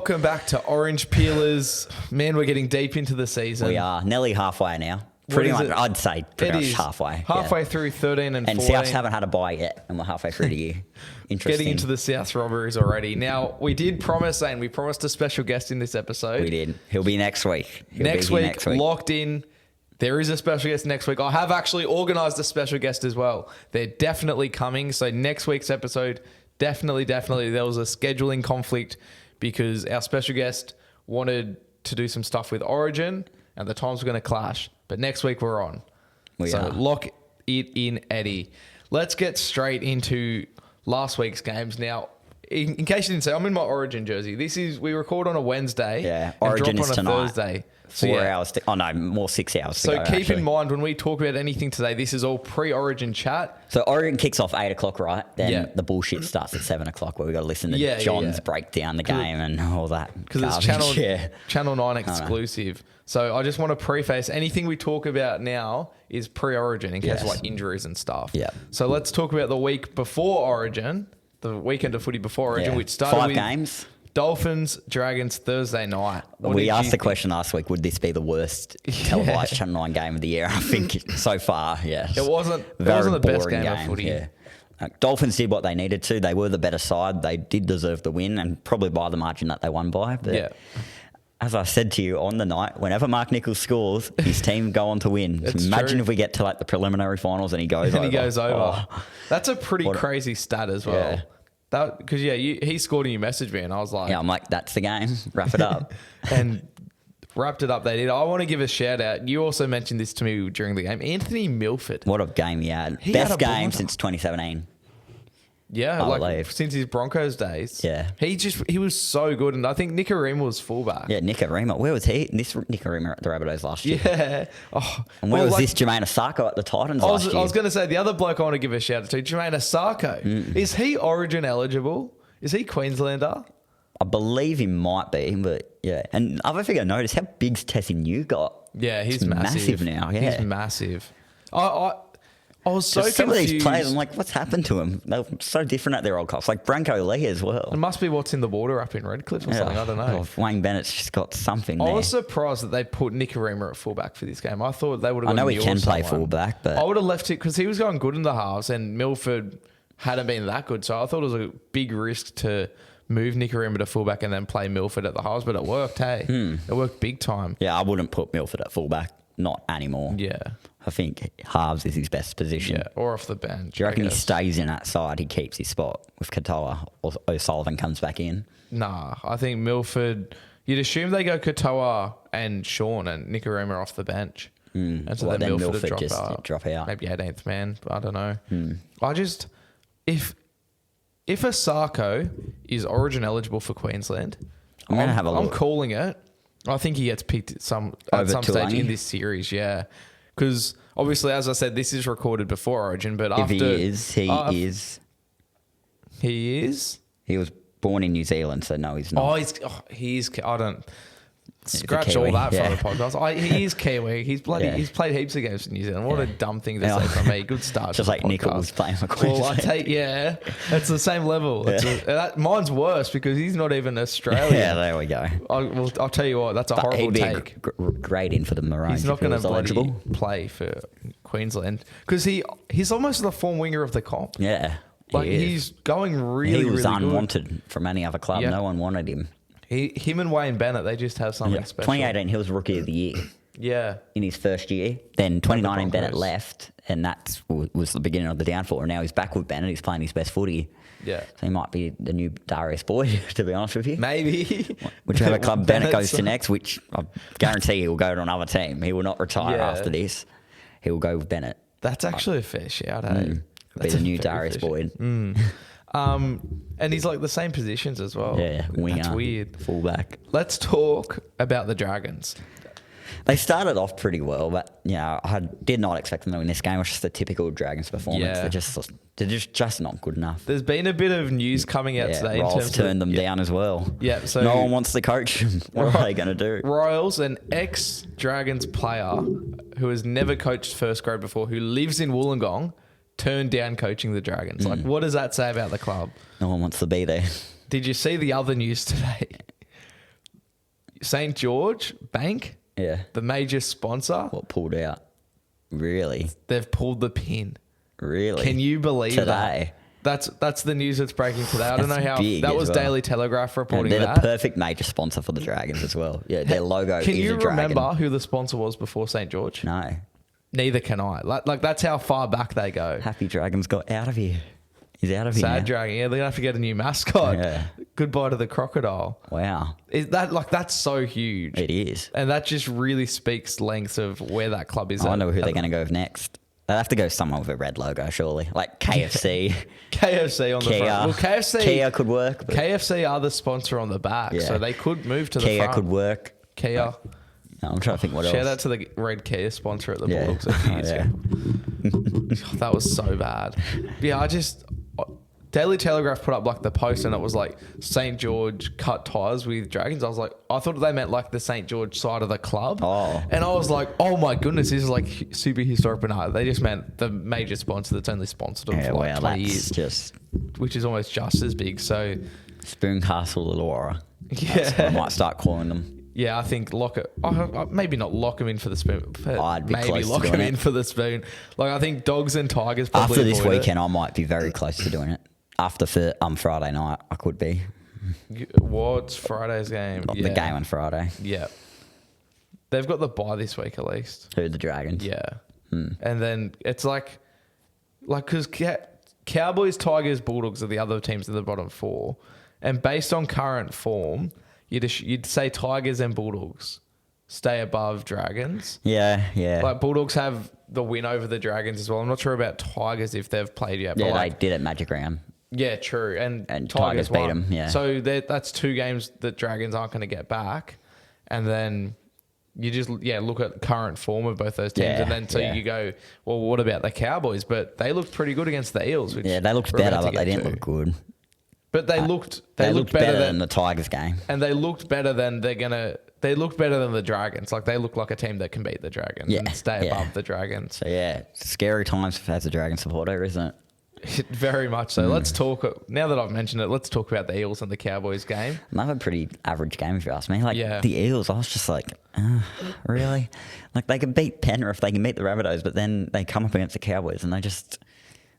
welcome back to Orange Peelers. Man, we're getting deep into the season. We are nearly halfway now. Pretty much, I'd say pretty much halfway. Halfway through 13 and 14. And Souths haven't had a bye yet, and we're halfway through the year. Interesting. Getting into the South robberies already. Now, we did promise, and we promised a special guest in this episode. We did. He'll be next week. Next week, locked in. There is a special guest next week. I have actually organised a special guest as well. They're definitely coming. So next week's episode, definitely, there was a scheduling conflict because our special guest wanted to do some stuff with Origin and the times were going to clash. But next week we're on. We are. Lock it in, Eddie. Let's get straight into last week's games. Now, in case you didn't say, I'm in my Origin jersey. We record on a Wednesday. Yeah, Origin and drop is on a tonight. Thursday. 4 hours. More 6 hours. So keep in mind when we talk about anything today, this is all pre-Origin chat. So Origin kicks off 8 o'clock, right? Then the bullshit starts at 7 o'clock, where we got to listen to John's break down the game and all that. Because it's Channel 9 exclusive. So I just want to preface anything we talk about now is pre-Origin in case of like injuries and stuff. Yeah. So let's talk about the week before Origin, the weekend of footy before Origin, which started 5 with games. Dolphins, Dragons, Thursday night. We asked the question last week, would this be the worst televised Channel 9 game of the year? I think so far, yes. It wasn't the best game of footy. Yeah. Dolphins did what they needed to. They were the better side. They did deserve the win, and probably by the margin that they won by. But as I said to you on the night, whenever Mark Nichols scores, his team go on to win. So imagine if we get to like the preliminary finals and he goes over. Oh, that's a pretty crazy stat as well. Yeah. Because he scored and you messaged me and I was like... Yeah, I'm like, that's the game. Wrap it up. And wrapped it up, they did. I want to give a shout out. You also mentioned this to me during the game. Anthony Milford. What a game he had. Best game since 2017. Yeah, I believe. Since his Broncos days. Yeah. He was so good. And I think Nicarima was fullback. Yeah, Nicarima. Where was he? This Nicarima at the Rabbitohs last year. Yeah. Oh, and where was this Jermaine Asako at the Titans last year? I was going to say, the other bloke I want to give a shout out to, Jermaine Asako. Is he Origin eligible? Is he Queenslander? I believe he might be, but yeah. And other thing I noticed, how big's Tessie New got? Yeah, he's massive now. Yeah. He's massive. I was so confused. Some of these players, I'm like, what's happened to them? They're so different at their old clubs. Like Branko Lee as well. It must be what's in the water up in Redcliffe or something. I don't know. Wayne Bennett's just got something there. I was surprised that they put Nicarima at fullback for this game. I thought they would have. I know he can play fullback, but I would have left it because he was going good in the halves, and Milford hadn't been that good. So I thought it was a big risk to move Nicarima to fullback and then play Milford at the halves. But it worked. Hey, it worked big time. Yeah, I wouldn't put Milford at fullback. Not anymore. Yeah. I think halves is his best position. Yeah, or off the bench. Do you reckon he stays in that side? He keeps his spot with Katoa, or O'Sullivan comes back in? Nah, I think Milford... You'd assume they go Katoa and Sean and Nicarima off the bench. And so then Milford would drop out. Maybe 18th man, but I don't know. I just... If Asako is Origin eligible for Queensland, I'm going to have a look. I'm calling it. I think he gets picked at some stage in this series, yeah. Because obviously, as I said, this is recorded before Origin, but after... He is. He is? He was born in New Zealand, so no, he's not. He is... I don't... Scratch all that for the podcast. He is Kiwi. He's played heaps of games in New Zealand. What a dumb thing to say from me. Good start. Just like Nichols playing for Queensland. Well, it's the same level. Mine's worse because he's not even Australian. Yeah, there we go. I'll tell you what, that's a horrible take. Great in for the Maroons. He's not going to play for Queensland because he's almost the form winger of the comp. Yeah. He's going really, really good. He was unwanted from any other club. Yeah. No one wanted him. Him and Wayne Bennett, they just have something special. 2018, he was Rookie of the Year. Yeah. In his first year. Then 2019, Bennett left, and that was the beginning of the downfall. And now he's back with Bennett. He's playing his best footy. Yeah. So he might be the new Darius Boyd, to be honest with you. Maybe. Whichever club Bennett goes to next, which I guarantee he will go to another team. He will not retire after this. He will go with Bennett. That's actually a fair shout, eh? Be the new Darius Boyd. And he's like the same positions as well. Yeah, winger. That's weird. Fullback. Let's talk about the Dragons. They started off pretty well, but I did not expect them to win this game. It was just a typical Dragons performance. Yeah. They're just not good enough. There's been a bit of news coming out today. Royals turned them down as well. Yeah, so no one wants to coach them. What are they going to do? Royals, an ex-Dragons player who has never coached first grade before, who lives in Wollongong, turned down coaching the Dragons. Like, what does that say about the club? No one wants to be there. Did you see the other news today? St. George Bank, Yeah. the major sponsor, What pulled out? Really? they've pulled the pin. Really? Can you believe Today? that? That's the news that's breaking today. I don't know That's how big that as was well. Daily Telegraph reporting They're that. the perfect major sponsor for the Dragons as well. Yeah, their logo Can is you a dragon. remember who the sponsor was before St. George? No. Neither can I. Like that's how far back they go. Happy Dragons got out of here. He's out of here Sad now. Dragon. Yeah, they're gonna have to get a new mascot. Yeah. Goodbye to the crocodile. Wow. Is that that's so huge? It is. And that just really speaks lengths of where that club is. I wonder at. who they're going to go with next. They'll have to go somewhere with a red logo, surely. Like KFC. KFC on the Kia. front. Well, KFC. Kia could work. But KFC are the sponsor on the back, Yeah. so they could move to the Kia front. could work. Kia. No, I'm trying to think what else. Shout out to the red Kia sponsor at the Yeah. Bulldogs a few years Yeah. ago. That was so bad. Yeah, Daily Telegraph put up like the post and it was like St. George cut ties with Dragons. I was like, I thought they meant like the St. George side of the club. Oh. And I was like, oh my goodness, this is like super historic, but no, they just meant the major sponsor that's only sponsored them for like 20 that's years, just which is almost just as big. So Spoon Castle Illawarra. yeah. That's what I might start calling them. Yeah, I think lock it. Maybe not lock them in for the spoon. But I'd be maybe close to lock doing them it. in for the spoon. Like I think Dogs and Tigers probably After this avoid it. weekend, I might be very close to doing it. After Friday night, I could be. What's Friday's game? The game on Friday. Yeah. They've got the bye this week at least. Who, the Dragons? Yeah. And then it's like because Cowboys, Tigers, Bulldogs are the other teams in the bottom four. And based on current form, you'd say Tigers and Bulldogs stay above Dragons. Yeah, yeah. Like Bulldogs have the win over the Dragons as well. I'm not sure about Tigers if they've played yet. But Yeah, like, they did at Magic Round. yeah, true. And Tigers beat won. them, yeah. So that's two games that Dragons aren't going to get back. And then you just, look at current form of both those teams. Yeah, and then you go, well, what about the Cowboys? But they looked pretty good against the Eels. Which Yeah, they looked we're better, about to but they get didn't to. look good. But they looked better than the Tigers game. and they looked better than they looked better than the Dragons. Like they look like a team that can beat the Dragons and stay above the Dragons. So yeah, scary times as a Dragon supporter, isn't it? Very much so. Let's talk, now that I've mentioned it, let's talk about the Eels and the Cowboys game. Another pretty average game, if you ask me. Like, Yeah. the Eels, I was just like, really? Like, they can beat Penrith, they can beat the Rabbitohs, but then they come up against the Cowboys and they just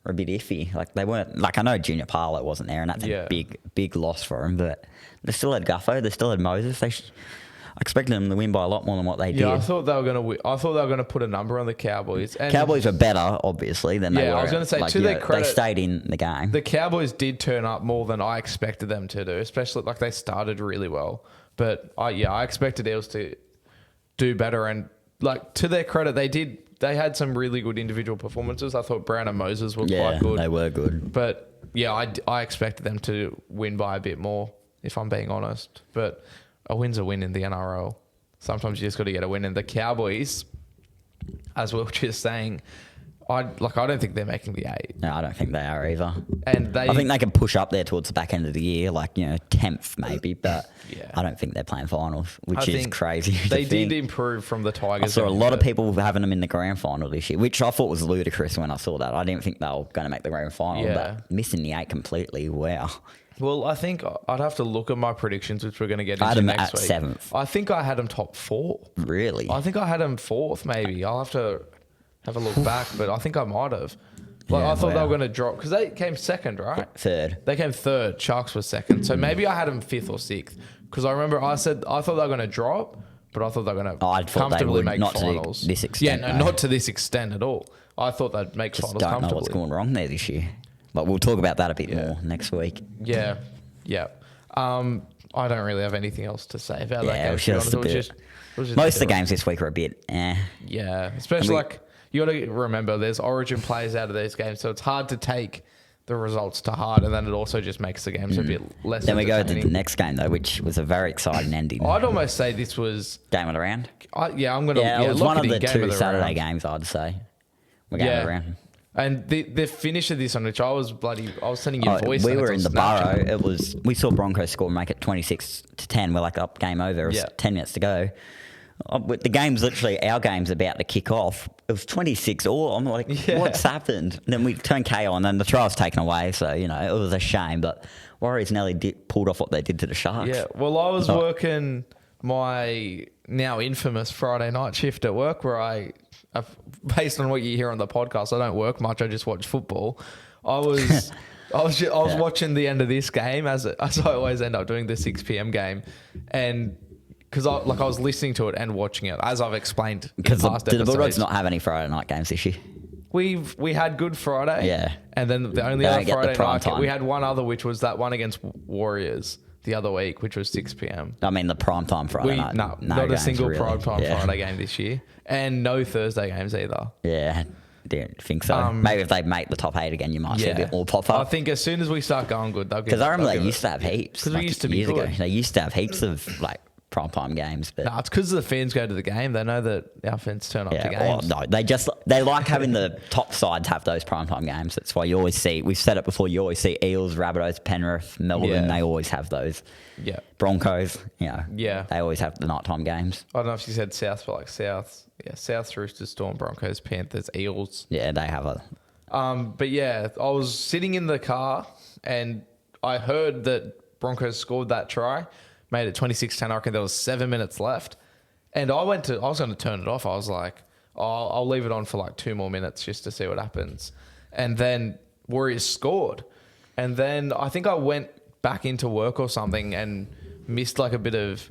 are a bit iffy. Like, they weren't, like, I know Junior Parlow wasn't there and that's a big loss for him, but they still had Guffo, they still had Moses. I expected them to win by a lot more than what they did. Yeah, I thought they were going to win. I thought they were going to put a number on the Cowboys. And Cowboys were better, obviously, than they were. I was going to say, like, to their credit, they stayed in the game. the Cowboys did turn up more than I expected them to do, especially like they started really well. But I expected Eels to do better. And like to their credit, they had some really good individual performances. I thought Brown and Moses were quite good. They were good. But yeah, I expected them to win by a bit more, if I'm being honest. But a win's a win in the NRL. Sometimes you just got to get a win. And the Cowboys, as we were just saying, I don't think they're making the 8. No, I don't think they are either. And I think they can push up there towards the back end of the year, like, 10th maybe, but I don't think they're playing finals, which is crazy. They did improve from the Tigers. I saw a lot of people having them in the grand final this year, which I thought was ludicrous when I saw that. I didn't think they were going to make the grand final, but missing the 8 completely, wow. Well, I think I'd have to look at my predictions, which we're going to get into I had them next at week. 7th. I think I had them top 4. Really? I think I had them 4th, maybe. I'll have to have a look back, but I think I might have. Like, I thought they were going to drop because they came 2nd, right? 3rd. They came 3rd. Sharks were 2nd. So maybe I had them 5th or 6th because I remember I said I thought they were going to drop, but I thought they were going to comfortably make finals. To this extent. Yeah, no, not to this extent at all. I thought they'd make Just finals don't comfortably. know what's going wrong there this year. But we'll talk about that a bit more next week. Yeah. I don't really have anything else to say about that game. It was just a bit. Most of the games this week are a bit Yeah, especially like you got to remember there's Origin players out of these games, so it's hard to take the results to heart, and then it also just makes the games a bit less. Then we go to the next game though, which was a very exciting ending. I'd almost say this was game of the round. I'm gonna. It was one of the game 2 of the Saturday round. games, I'd say. Game of the round. And the finish of this one, which I was sending you voice. We were in the Snapchat. Burrow. We saw Broncos score and make it 26-10. We're like up, game over. It was 10 minutes to go. The game's literally, our game's about to kick off. It was 26-all. I'm like, what's happened? And then we turned KO on, and the trial was taken away. So, it was a shame. But Warriors nearly pulled off what they did to the Sharks. Yeah, well, I was working my now infamous Friday night shift at work where I've, based on what you hear on the podcast, I don't work much. I just watch football. I was watching the end of this game as I always end up doing the 6 p.m. game, and because I was listening to it and watching it as I've explained. Because did the Bulldogs not have any Friday night games this year? We had Good Friday, yeah, and then the only other Friday night we had one other, which was that one against Warriors the other week, which was 6 p.m. I mean the primetime Friday night. No, not a single primetime Friday game this year, and no Thursday games either. Yeah. Didn't think so. Maybe if they make the top 8 again, you might see a bit more pop up. I think as soon as we start going good, they'll get. Because I remember they used to have heaps. Because we used to be years good. ago. They used to have heaps of primetime games. But no, it's because the fans go to the game. They know that our fans turn up to games. No, they like having the top sides have those primetime games. That's why you always see. We've said it before. You always see Eels, Rabbitohs, Penrith, Melbourne. Yeah. They always have those. Yeah. Broncos. Yeah. They always have the nighttime games. I don't know if you said South, but South. Yeah, South, Roosters, Storm, Broncos, Panthers, Eels. Yeah, they have a. But yeah, I was sitting in the car and I heard that Broncos scored that try, made it 26-10. I reckon there was 7 minutes left, and I was going to turn it off. I was like, I'll leave it on for 2 more minutes just to see what happens. And then Warriors scored, and then I think I went back into work or something and missed a bit of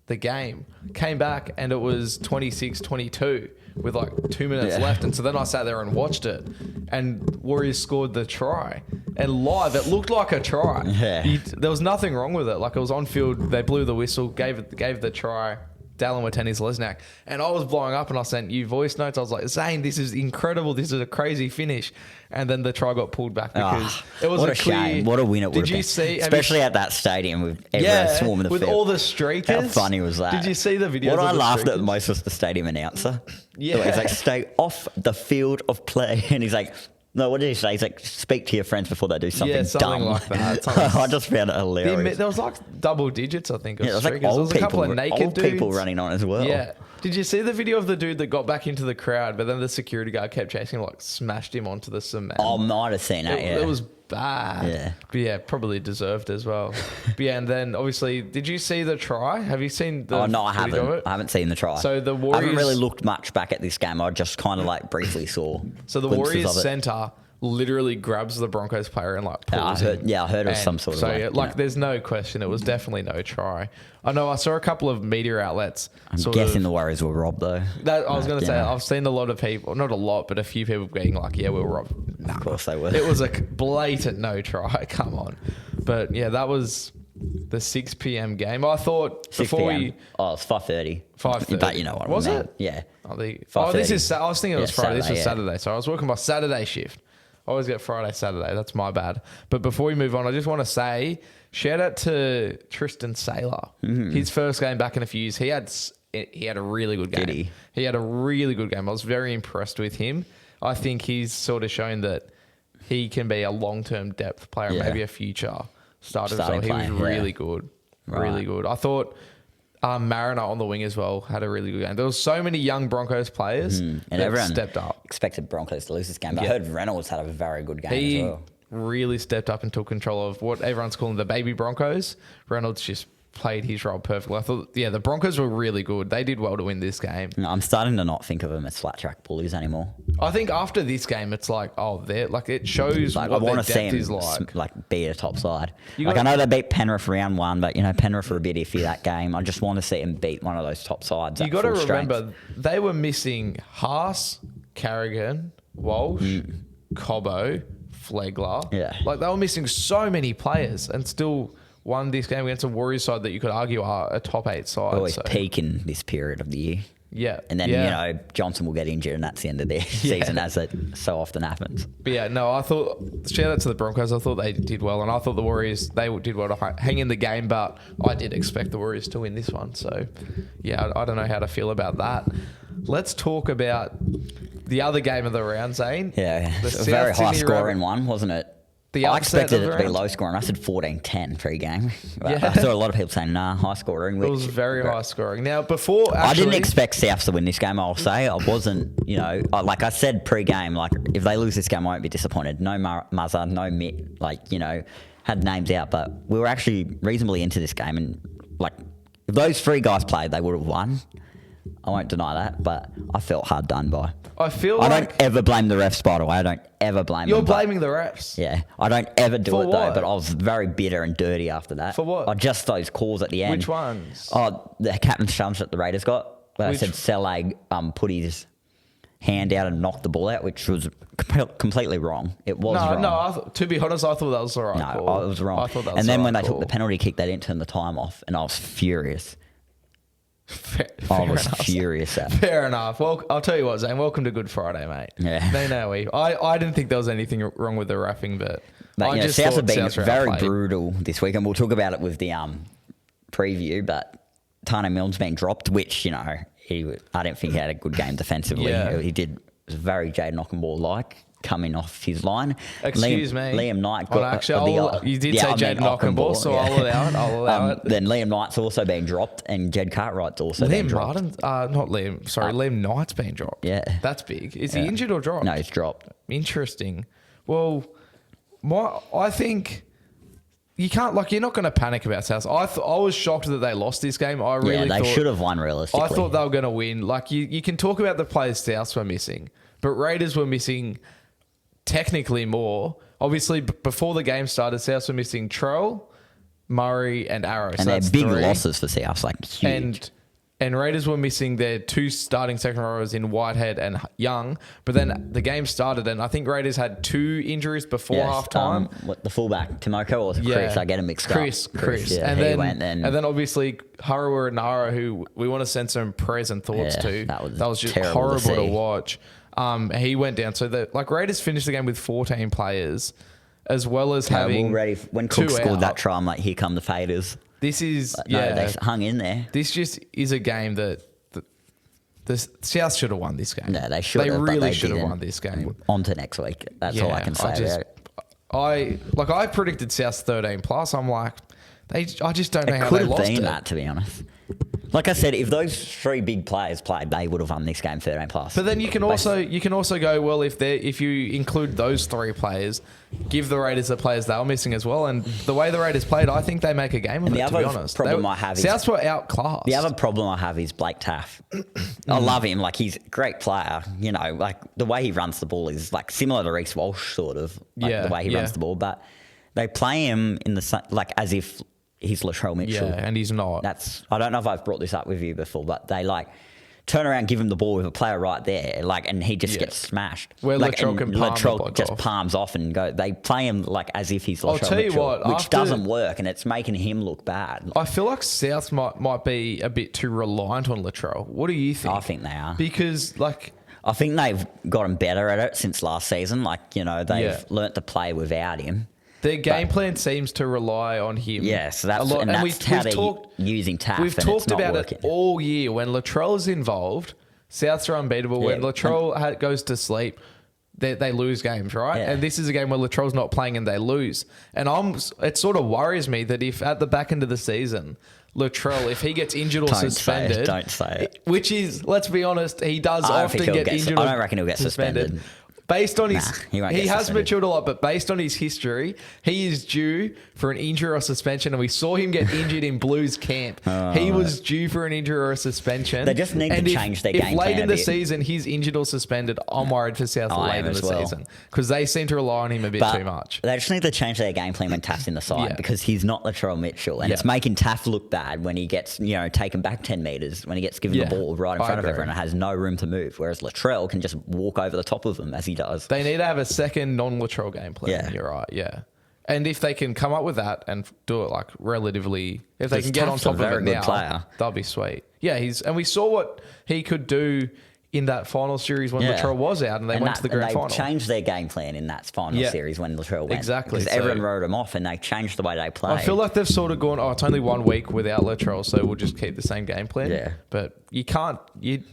the game. Came back and it was 26-22 with 2 minutes left. And so then I sat there and watched it, and Warriors scored the try. And live, it looked like a try. Yeah. There was nothing wrong with it. It was on field. They blew the whistle, gave the try. Dallin Watene-Lesnak, and I was blowing up, and I sent you voice notes. I was like, Zane, this is incredible. This is a crazy finish. And then the try got pulled back because it was what a clear shame. What a win it would have been. See, especially at that stadium with everyone swarming the with field. all the streakers. How funny was that? Did you see the video? What I laughed at the most was the stadium announcer. Yeah. He's like, stay off the field of play. And he's like, no, what did he say? He's like, speak to your friends before they do something something dumb. like that. I just found it hilarious. There was double digits, I think. Yeah, there was there was a couple of naked people running on as well. Yeah. Did you see the video of the dude that got back into the crowd, but then the security guard kept chasing him, smashed him onto the cement? I might have seen that, It was bad. Yeah. But yeah, probably deserved as well. But yeah, and then obviously, did you see the try? Have you seen the no, I footage of it? haven't. I haven't seen the try. So the Warriors... I haven't really looked much back at this game. I just kind of briefly saw So the Warriors centre literally grabs the Broncos player and pulls him. I heard it was some sort of there's no question, it was definitely no try. I know I saw a couple of media outlets. I'm guessing the Warriors were robbed though. I was going to say, I've seen a lot of people, not a lot, but a few people being we were robbed. Nah, of course they were. It was a blatant no try. Come on. But yeah, that was the 6 p.m. game. I thought before we... Oh, it's 5:30. 5:30. But you know what was I mean. it? Yeah. This is... I was thinking it was Friday. This was Saturday. Saturday. So I was working my Saturday shift. I always get Friday, Saturday. That's my bad. But before we move on, I just want to say, shout out to Tristan Saylor. Mm-hmm. His first game back in a few years. He had a really good game. He had a really good game. I was very impressed with him. I think he's sort of shown that he can be a long-term depth player, maybe a future starter as well. He was really good. Right. Really good. I thought Mariner on the wing as well had a really good game. There was so many young Broncos players and everyone stepped up. Expected Broncos to lose this game, but I heard Reynolds had a very good game as well. He really stepped up and took control of what everyone's calling the baby Broncos. Reynolds just played his role perfectly. I thought, the Broncos were really good. They did well to win this game. No, I'm starting to not think of them as flat track bullies anymore. I think after this game, it's they're it shows what their depth is like. Be a top side. I know they beat Penrith round 1, but Penrith were a bit iffy that game. I just want to see them beat one of those top sides. You got to remember they were missing Haas, Carrigan, Walsh, Cobbo, Flegler. Yeah, they were missing so many players and still won this game against a Warriors side that you could argue are a top 8 side. Always peak in this period of the year. Yeah. And then, Johnson will get injured and that's the end of their season, as it so often happens. But I thought, shout out to the Broncos, I thought they did well. And I thought the Warriors, they did well to hang in the game, but I did expect the Warriors to win this one. So, I don't know how to feel about that. Let's talk about the other game of the round, Zane. Yeah, a very high-scoring one, wasn't it? I expected it to be low scoring. I said 14-10 pre-game. I saw a lot of people saying, high scoring. It was very high scoring. Now, before... I didn't expect Souths to win this game, I'll say. I wasn't, like I said pre-game, if they lose this game, I won't be disappointed. No Muzza, no Mitt, had names out. But we were actually reasonably into this game and, If those 3 guys played, they would have won. I won't deny that, but I felt hard done by. I don't ever blame the refs, by the way. I don't ever blame them. You're blaming the refs? Yeah. I don't ever do it, what? though, but I was very bitter and dirty after that. For what? Just those calls at the end. Which ones? Oh, the captain's challenge that the Raiders got. Where I said Sele put his hand out and knocked the ball out, which was completely wrong. It was wrong. No, to be honest, I thought that was the right call. No, it was wrong. I thought that was and then when they call. took the penalty kick, they didn't turn the time off, and I was furious. Fair furious at. Fair enough. Well, I'll tell you what, Zane. Welcome to Good Friday, mate. Yeah. I didn't think there was anything wrong with the reffing, but I just South have thought been South very outplayed. brutal this week, and we'll talk about it with the preview. But Tane Milne's been dropped, which I don't think he had a good game defensively. Yeah. He did very Jade Knockenball like coming off his line. Excuse me. Liam Knight got you did say Jade Knockenball, so I'll allow it. Then Liam Knight's also been dropped, and Jed Cartwright's also been dropped. Liam Knight's been dropped. Yeah. That's big. Is he injured or dropped? No, he's dropped. Interesting. Well, I think you can't, you're not going to panic about South. I was shocked that they lost this game. I really they should have won realistically. I thought they were going to win. You can talk about the players South were missing, but Raiders were missing technically more. Obviously, before the game started, South were missing Troll, Murray, and Arrow. And they're big losses for South, huge. And Raiders were missing their 2 starting second rowers in Whitehead and Young. But then the game started, and I think Raiders had 2 injuries before halftime. The fullback, Timoko or Chris? I get him mixed up. Chris. Yeah, and then obviously Harua and Nara, who we want to send some prayers and thoughts to. That was just horrible to watch. He went down. So Raiders finished the game with 14 players, as well as having ready. When Cook scored that try, I'm like, here come the faders. This is they hung in there. This just is a game that the South should have won this game. No, they should. They really should have won this game. On to next week. That's all I can say. I predicted South 13 plus. I'm like, I just don't know how they lost it. Could have been that, to be honest. Like I said, if those 3 big players played, they would have won this game 13 plus. But then you can also go, well, if you include those 3 players, give the Raiders the players they were missing as well. And the way the Raiders played, I think they make a game of it, to be honest. Souths were outclassed. The other problem I have is Blake Taff. I love him. He's a great player. The way he runs the ball is similar to Reece Walsh, sort of. The way he runs the ball. But they play him in the as if he's Latrell Mitchell. Yeah, and he's not. I don't know if I've brought this up with you before, but they turn around, give him the ball with a player right there, and he just gets smashed. Where Latrell can palm Latrell just palms off and go. They play him as if he's Latrell I'll tell Mitchell, you what, which doesn't work, and it's making him look bad. I feel like South might be a bit too reliant on Latrell. What do you think? I think they are. Because I think they've gotten better at it since last season. They've learnt to play without him. Their game plan seems to rely on him. Yes, that's a lot. And that's how they're using Taff. We've talked about it all year. When Latrell is involved, Souths are unbeatable. When Latrell goes to sleep, they lose games, right? Yeah. And this is a game where Latrell's not playing and they lose. And it sort of worries me that if at the back end of the season, Latrell, if he gets injured or suspended, don't say it. Which is, let's be honest, he does often get injured. I don't reckon he'll get suspended. Based on he has matured a lot, but based on his history, he is due for an injury or suspension. And we saw him get injured in Blues camp. He was due for an injury or a suspension. They just need to change their game plan. If late in the season he's injured or suspended, I'm worried for South late in the season because they seem to rely on him a bit too much. They just need to change their game plan when Taff's in the side because he's not Latrell Mitchell, and it's making Taff look bad when he gets taken back 10 metres, when he gets given the ball right in front of everyone and has no room to move, whereas Latrell can just walk over the top of him as he does. They need to have a second non-Latrell game plan. Yeah. You're right, yeah. And if they can come up with that and do it relatively, if they can get on top of it now, that'll be sweet. Yeah, and we saw what he could do in that final series when Latrell was out and they went to the grand final. They changed their game plan in that final series when Latrell went. Exactly. Because everyone wrote him off and they changed the way they play. I feel like they've sort of gone, it's only 1 week without Latrell, so we'll just keep the same game plan. Yeah. But you can't,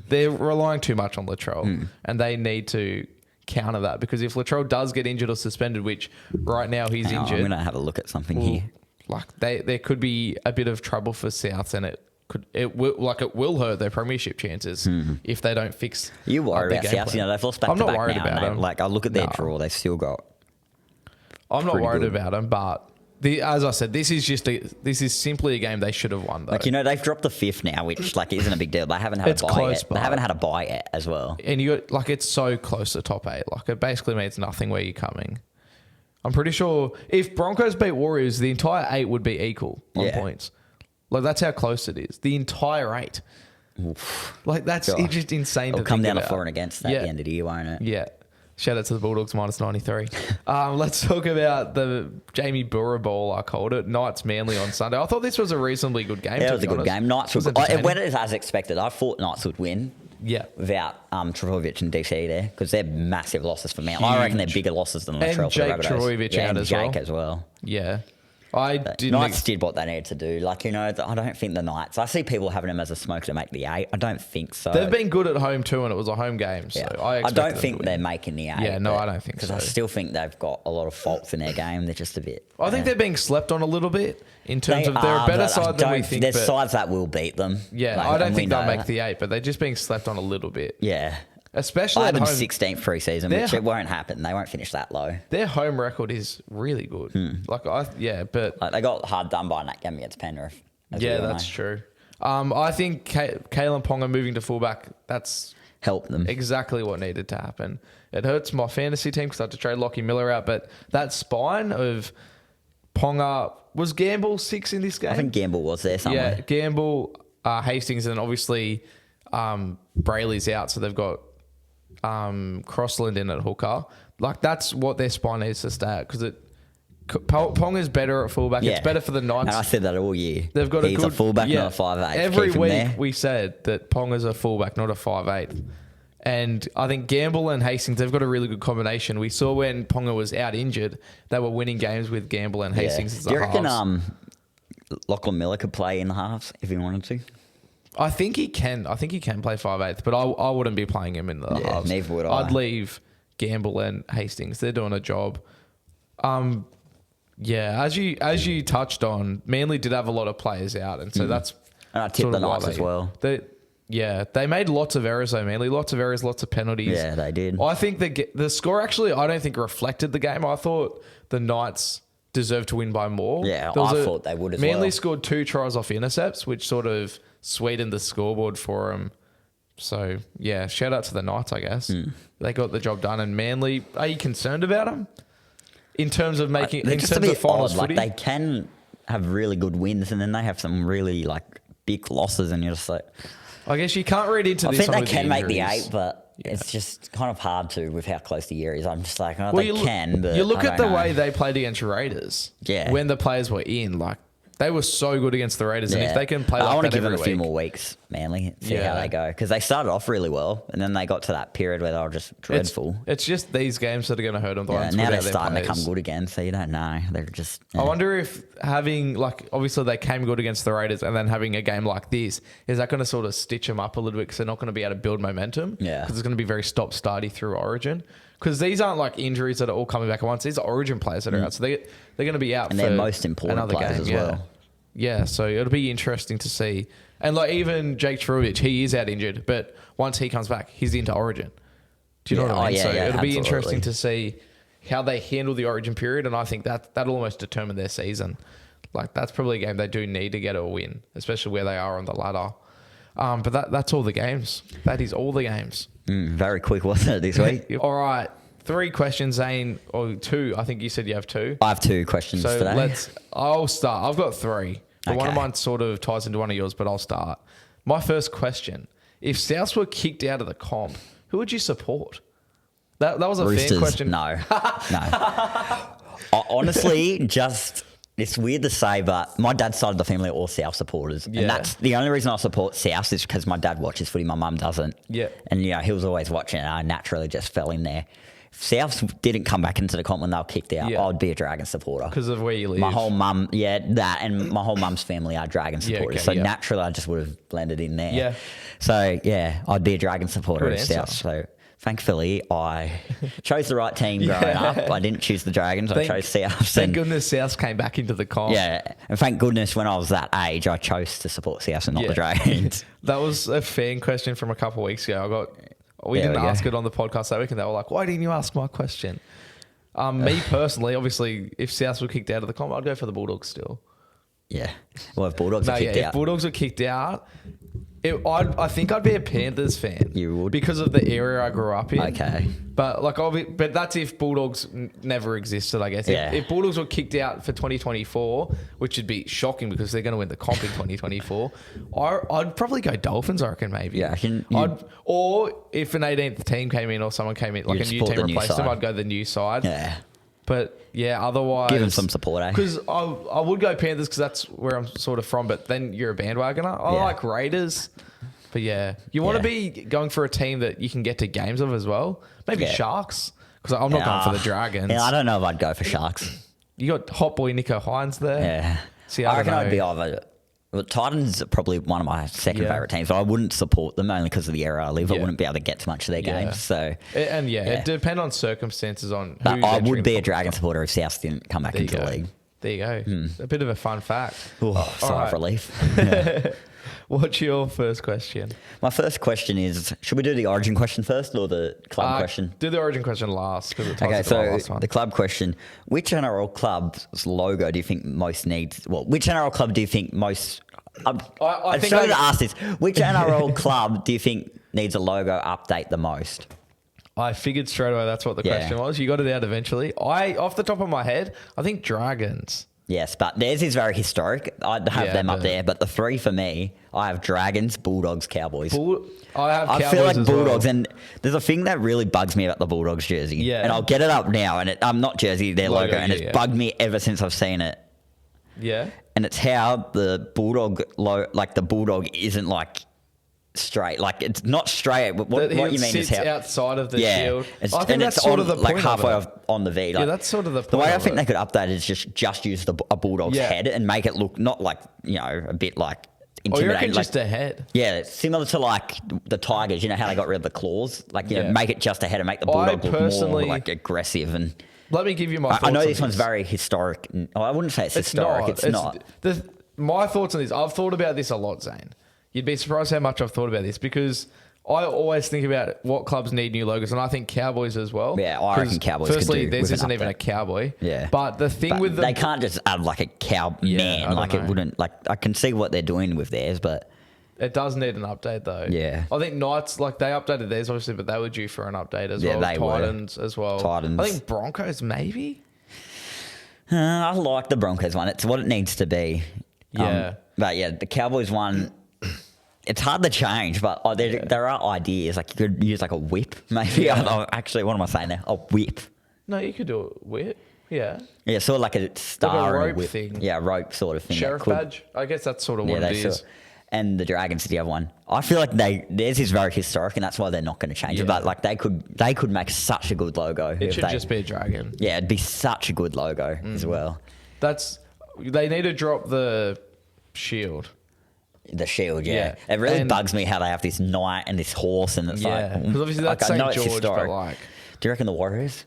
they're relying too much on Latrell and they need to counter that, because if Latrell does get injured or suspended, which right now he's injured. I'm going to have a look at something here. There could be a bit of trouble for Souths, and it will hurt their premiership chances if they don't fix. You worry about Souths? They've lost back to back now. I'm not worried about them. I look at their draw; they've still got. I'm not worried about them, but as I said, this is simply a game they should have won, though. Like, they've dropped the 5th now, which like isn't a big deal. They haven't had a bye yet. They haven't had a bye yet as well. And it's so close to top 8. Like, it basically means nothing where you're coming. I'm pretty sure if Broncos beat Warriors, the entire 8 would be equal on points. Like, that's how close it is. The entire 8. Oof. Like, that's just insane to think about. It'll come down to for and against at the end of the year, won't it? Yeah. Shout out to the Bulldogs, -93. Let's talk about the Jamie Burra Bowl, I called it. Knights Manly on Sunday. I thought this was a reasonably good game. Yeah, it was a good game. Knights it went as expected. I thought Knights would win. Yeah. Without Travojevic and DC there, because they're massive losses for Manly. I reckon they're bigger losses than Latrell. And Jake Travojevic out as well. Jake as well. Yeah. Knights did what they needed to do. Like, I don't think the Knights... I see people having them as a smoke to make the 8. I don't think so. They've been good at home too, and it was a home game. So I don't think they're making the 8. Yeah, no, I don't think so. Because I still think they've got a lot of faults in their game. They're just a bit... I think they're being slept on a little bit in terms of they're a better side than we think. There's sides that will beat them. Yeah, I don't think they'll make the 8, but they're just being slept on a little bit. Yeah. Especially at home. 16th pre-season, which it won't happen. They won't finish that low. Their home record is really good. But they got hard done by in that game against Penrith. Yeah, that's true. I think Kalen Ponga moving to fullback, that's helped them. Exactly what needed to happen. It hurts my fantasy team because I had to trade Lockie Miller out, but that spine of Ponga, was Gamble 6 in this game? I think Gamble was there somewhere. Yeah, Gamble, Hastings, and obviously Brayley's out, so they've got Crossland in at hooker. Like, that's what their spine needs to stay at, because Ponga's better at fullback. Yeah. It's better for the Knights. And I said that all year. They've got He's a fullback, not a 5'8". Every week we said that Ponga's a fullback, not a 5'8". And I think Gamble and Hastings, they've got a really good combination. We saw when Ponga was out injured, they were winning games with Gamble and Hastings as the halves. Do you reckon Lachlan Miller could play in the halves if he wanted to? I think he can. I think he can play 5'8", but I wouldn't be playing him in the halves. Neither would I. I'd leave Gamble and Hastings. They're doing a job. Yeah, as you touched on, Manly did have a lot of players out, and so that's. And I tipped the Knights as well. They made lots of errors though, Manly. Lots of errors, lots of penalties. Yeah, they did. I think the score actually, I don't think reflected the game. I thought the Knights deserved to win by more. Yeah, I thought they would as well. Manly scored 2 tries off intercepts, which sort of sweetened the scoreboard for them. So, yeah, shout out to the Knights, I guess. They got the job done. And Manly, are you concerned about them? In terms of making, in terms of finals footy? Like, they can have really good wins and then they have some really, big losses and you're just like... I guess you can't read into this. I think they can make the 8, but it's just kind of hard to with how close the year is. I'm just like, they can, but you look at the way they played against Raiders. Yeah. When the players were in, they were so good against the Raiders, and if they can play like that every week... I want to give them a few more weeks, Manly, see how they go. Because they started off really well, and then they got to that period where they were just dreadful. It's just these games that are going to hurt them. Now they're starting to come good again, so you don't know. They're just... I wonder if having, obviously they came good against the Raiders, and then having a game like this, is that going to sort of stitch them up a little bit because they're not going to be able to build momentum? Yeah. Because it's going to be very stop-starty through Origin. Because these aren't injuries that are all coming back at once. These are Origin players that are out, so they're going to be out and for they're most important players as well. Yeah, so it'll be interesting to see. And even Jake Travojevic, he is out injured, but once he comes back, he's into Origin. Do you know what I mean? So it'll be interesting to see how they handle the Origin period, and I think that'll almost determine their season. That's probably a game they do need to get a win, especially where they are on the ladder. But that's all the games. That is all the games. Very quick, wasn't it, this week? All right. 3 questions, Zane, or 2. I think you said you have 2. I have 2 questions today. I'll start. I've got 3. But one of mine sort of ties into one of yours, but I'll start. My first question. If Souths were kicked out of the comp, who would you support? That was a Roosters. fair question. No. Honestly, it's weird to say, but my dad's side of the family are all South supporters. Yeah. And that's the only reason I support South is because my dad watches footy, my mum doesn't. Yeah. And, he was always watching and I naturally just fell in there. If Souths didn't come back into the comp when they were kicked out, I'd be a Dragon supporter. Because of where you live. My whole mum, and my whole mum's family are Dragon supporters. Naturally I just would have blended in there. Yeah. So, I'd be a Dragon supporter of South. So, thankfully, I chose the right team growing up. I didn't choose the Dragons. I chose South. Thank goodness South came back into the comp. Yeah, and thank goodness when I was that age, I chose to support South and not the Dragons. That was a fan question from a couple of weeks ago. We didn't ask it on the podcast that week, and they were like, "Why didn't you ask my question?" Me personally, obviously, if South were kicked out of the comp, I'd go for the Bulldogs still. Yeah. Well, if Bulldogs are kicked out. If Bulldogs were kicked out, I think I'd be a Panthers fan. You would? Because of the area I grew up in. Okay. But but that's if Bulldogs never existed, I guess. Yeah. If Bulldogs were kicked out for 2024, which would be shocking because they're going to win the comp in 2024, I'd probably go Dolphins, I reckon, maybe. Yeah, or if an 18th team came in or someone came in, like a new team replaced them, I'd go the new side. Yeah. But yeah, otherwise... Give them some support, eh? Because I would go Panthers because that's where I'm sort of from, but then you're a bandwagoner. I like Raiders. But yeah, you want to be going for a team that you can get to games of as well. Maybe Sharks, because I'm not going for the Dragons. Yeah, I don't know if I'd go for Sharks. You got hot boy Nico Hines there. Yeah. See, I reckon I'd be either... Well, Titans are probably one of my second favourite teams. So I wouldn't support them only because of the area I live. I wouldn't be able to get to much of their games. So it depends on circumstances on who I would be a Dragon supporter if South didn't come back into the league. There you go. A bit of a fun fact. Sigh of relief. What's your first question? My first question is, should we do the origin question first or the club question? Do the origin question last. Okay, so the club question. Which NRL club's logo do you think most needs... Well, which NRL club do you think most... I think I ask this. Which NRL club do you think needs a logo update the most? I figured straight away that's what the question was. You got it out eventually. Off the top of my head, I think Dragons. Yes, but theirs is very historic. I'd have them up there. But the three for me, I have Dragons, Bulldogs, Cowboys. I feel like Bulldogs, and there's a thing that really bugs me about the Bulldogs jersey. Yeah. And I'll get it up now, and I'm not jersey, their logo, and it's bugged me ever since I've seen it. Yeah. And it's how the Bulldog, the Bulldog isn't like straight. Like it's not straight. What you mean is how outside of the shield. I think that's sort of the point halfway on the V. Like, that's sort of the point. The way I think they could update it is just use a Bulldog's head and make it look not like a bit like intimidating. You reckon just a head? Yeah, it's similar to like the Tigers. You know how they got rid of the claws? Like make it just a head and make the Bulldog look more like aggressive and. Let me give you my thoughts. I know this one's very historic. I wouldn't say it's historic. It's not. My thoughts on this, I've thought about this a lot, Zane. You'd be surprised how much I've thought about this because I always think about what clubs need new logos, and I think Cowboys as well. Yeah, I reckon Cowboys firstly, could do theirs isn't even a cowboy. Yeah. But the thing with they can't just add like a cow man. Like it wouldn't, like I can see what they're doing with theirs, but... It does need an update though. Yeah. I think Knights, they updated theirs obviously, but they were due for an update as well. They Titans as well. Titans. I think Broncos maybe. I like the Broncos one. It's what it needs to be. Yeah. But yeah, the Cowboys one, it's hard to change, but there are ideas. Like you could use like a whip, maybe. Yeah. Actually, what am I saying there? A whip. No, you could do a whip. Yeah. Yeah, sort of like a star like a rope and a whip thing. Yeah, rope sort of thing. Sheriff badge. I guess that's sort of what it is. And the Dragons, the other one. I feel like theirs is very historic, and that's why they're not going to change it. But like they could make such a good logo. It should just be a dragon. Yeah, it'd be such a good logo as well. They need to drop the shield. The shield, yeah. It really bugs me how they have this knight and this horse, and it's because obviously that's St. George, but like, do you reckon the Warriors?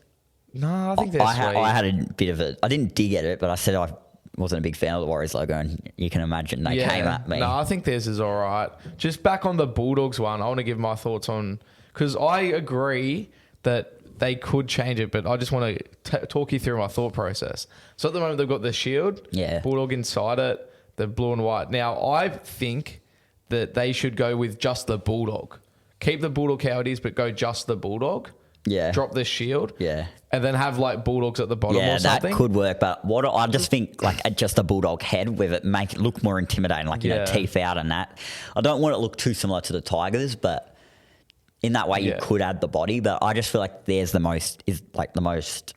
No, I think they're sweet. I had a bit of I didn't dig at it, but I said I wasn't a big fan of the Warriors logo, and you can imagine they came at me. No, I think theirs is all right. Just back on the Bulldogs one, I want to give my thoughts on, because I agree that they could change it, but I just want to talk you through my thought process. So at the moment they've got the shield, Bulldog inside it, the blue and white. Now I think that they should go with just the Bulldog. Keep the Bulldog how it is, but go just the Bulldog. Yeah. Drop the shield. Yeah. And then have like Bulldogs at the bottom or something. Yeah, that could work. But I just think like just a Bulldog head with it, make it look more intimidating, like, teeth out and that. I don't want it to look too similar to the Tigers, but in that way you could add the body. But I just feel like there's the most.